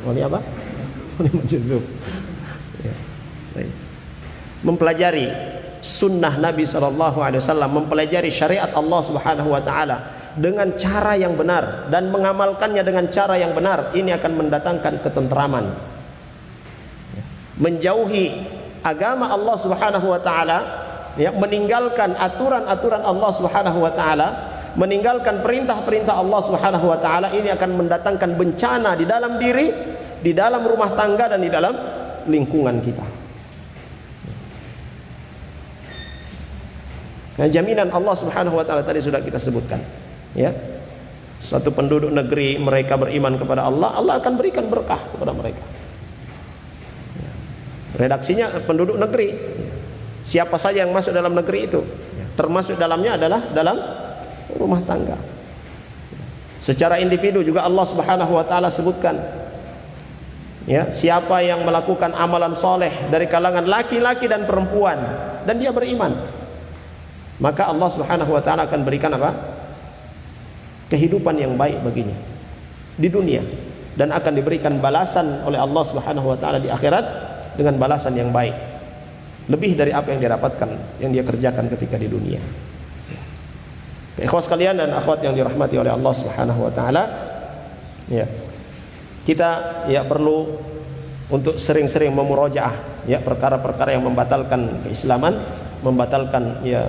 Wali apa? Wali majdzub. Ya. Mempelajari sunnah Nabi SAW, mempelajari syariat Allah Subhanahu wa taala dengan cara yang benar dan mengamalkannya dengan cara yang benar, ini akan mendatangkan ketentraman. Menjauhi agama Allah Subhanahu wa taala, ya, meninggalkan aturan-aturan Allah Subhanahu wa taala, meninggalkan perintah-perintah Allah Subhanahu wa taala, ini akan mendatangkan bencana di dalam diri, di dalam rumah tangga, dan di dalam lingkungan kita. Nah, jaminan Allah Subhanahu wa taala tadi sudah kita sebutkan, ya. Suatu penduduk negeri mereka beriman kepada Allah, Allah akan berikan berkah kepada mereka. Redaksinya penduduk negeri, siapa saja yang masuk dalam negeri itu, termasuk dalamnya adalah dalam rumah tangga. Secara individu juga Allah Subhanahu wa taala sebutkan, ya, siapa yang melakukan amalan soleh dari kalangan laki-laki dan perempuan dan dia beriman, maka Allah Subhanahu wa taala akan berikan apa? Kehidupan yang baik baginya di dunia, dan akan diberikan balasan oleh Allah Subhanahu wa taala di akhirat dengan balasan yang baik, lebih dari apa yang dia dapatkan, yang dia kerjakan ketika di dunia. Ikhwas sekalian dan akhwat yang dirahmati oleh Allah Subhanahu wa taala, ya, kita, ya, perlu untuk sering-sering memurajaah, ya, perkara-perkara yang membatalkan keislaman, membatalkan, ya,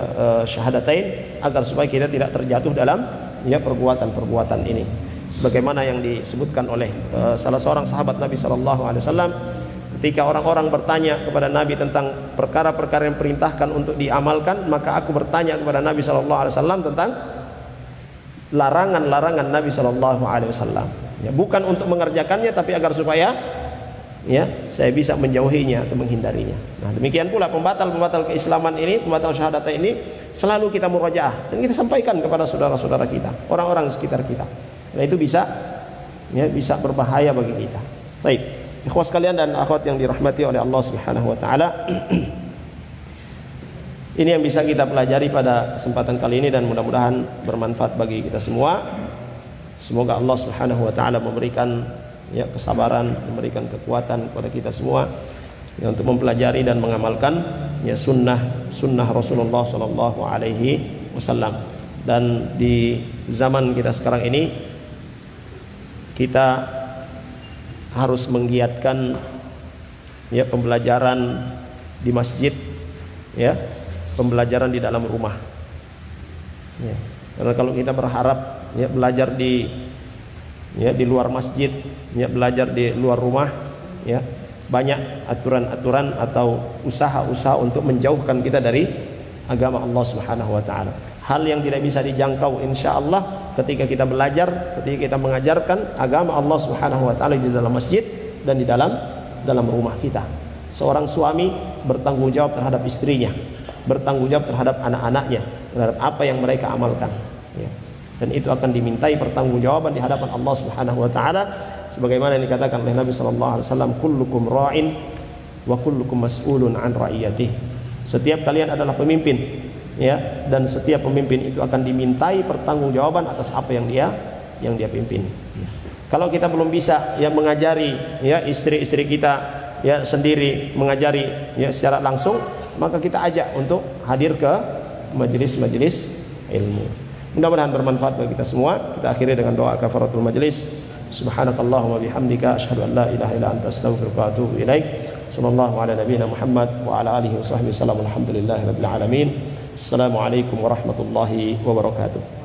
syahadatain, agar supaya kita tidak terjatuh dalam, ya, perbuatan-perbuatan ini. Sebagaimana yang disebutkan oleh salah seorang sahabat Nabi SAW, ketika orang-orang bertanya kepada Nabi tentang perkara-perkara yang perintahkan untuk diamalkan, maka aku bertanya kepada Nabi SAW tentang larangan-larangan Nabi SAW. Ya, bukan untuk mengerjakannya, tapi agar supaya, ya, saya bisa menjauhinya atau menghindarinya. Nah, demikian pula pembatal-pembatal keislaman ini, pembatal syahadat ini, selalu kita murajaah dan kita sampaikan kepada saudara-saudara kita, orang-orang sekitar kita. Nah, itu bisa, ya, bisa berbahaya bagi kita. Baik, ikhwas sekalian dan akhwat yang dirahmati oleh Allah Subhanahu wa taala, ini yang bisa kita pelajari pada kesempatan kali ini, dan mudah-mudahan bermanfaat bagi kita semua. Semoga Allah Subhanahu wa taala memberikan, ya, kesabaran, memberikan kekuatan kepada kita semua, ya, untuk mempelajari dan mengamalkan, ya, sunnah Rasulullah sallallahu alaihi wasallam. Dan di zaman kita sekarang ini, kita harus menggiatkan, ya, pembelajaran di masjid, ya, pembelajaran di dalam rumah, ya. Karena kalau kita berharap, ya, belajar di luar masjid, ya, belajar di luar rumah, ya, banyak aturan-aturan atau usaha-usaha untuk menjauhkan kita dari agama Allah Subhanahu wa taala. Hal yang tidak bisa dijangkau insyaallah ketika kita belajar, ketika kita mengajarkan agama Allah Subhanahu wa taala di dalam masjid dan di dalam rumah kita. Seorang suami bertanggung jawab terhadap istrinya, bertanggung jawab terhadap anak-anaknya, terhadap apa yang mereka amalkan, ya. Dan itu akan dimintai pertanggungjawaban di hadapan Allah Subhanahu wa taala, sebagaimana yang dikatakan oleh Nabi sallallahu alaihi wasallam, kullukum ra'in wa kullukum mas'ulun an ra'iyatihi. Setiap kalian adalah pemimpin, ya, dan setiap pemimpin itu akan dimintai pertanggungjawaban atas apa yang dia pimpin. Kalau kita belum bisa ya mengajari ya istri-istri kita ya sendiri, mengajari ya secara langsung, maka kita ajak untuk hadir ke majelis-majelis ilmu. Mudah-mudahan bermanfaat bagi kita semua. Kita akhiri dengan doa kafaratul majelis. Subhanakallahumma bihamdika asyhadu an la ilaha illa anta astaghfiruka wa atubu ilaik. Sallallahu ala nabiyyina Muhammad wa ala alihi wa sahbihi wasallam. Alhamdulillahirabbil alamin. Assalamualaikum warahmatullahi wabarakatuh.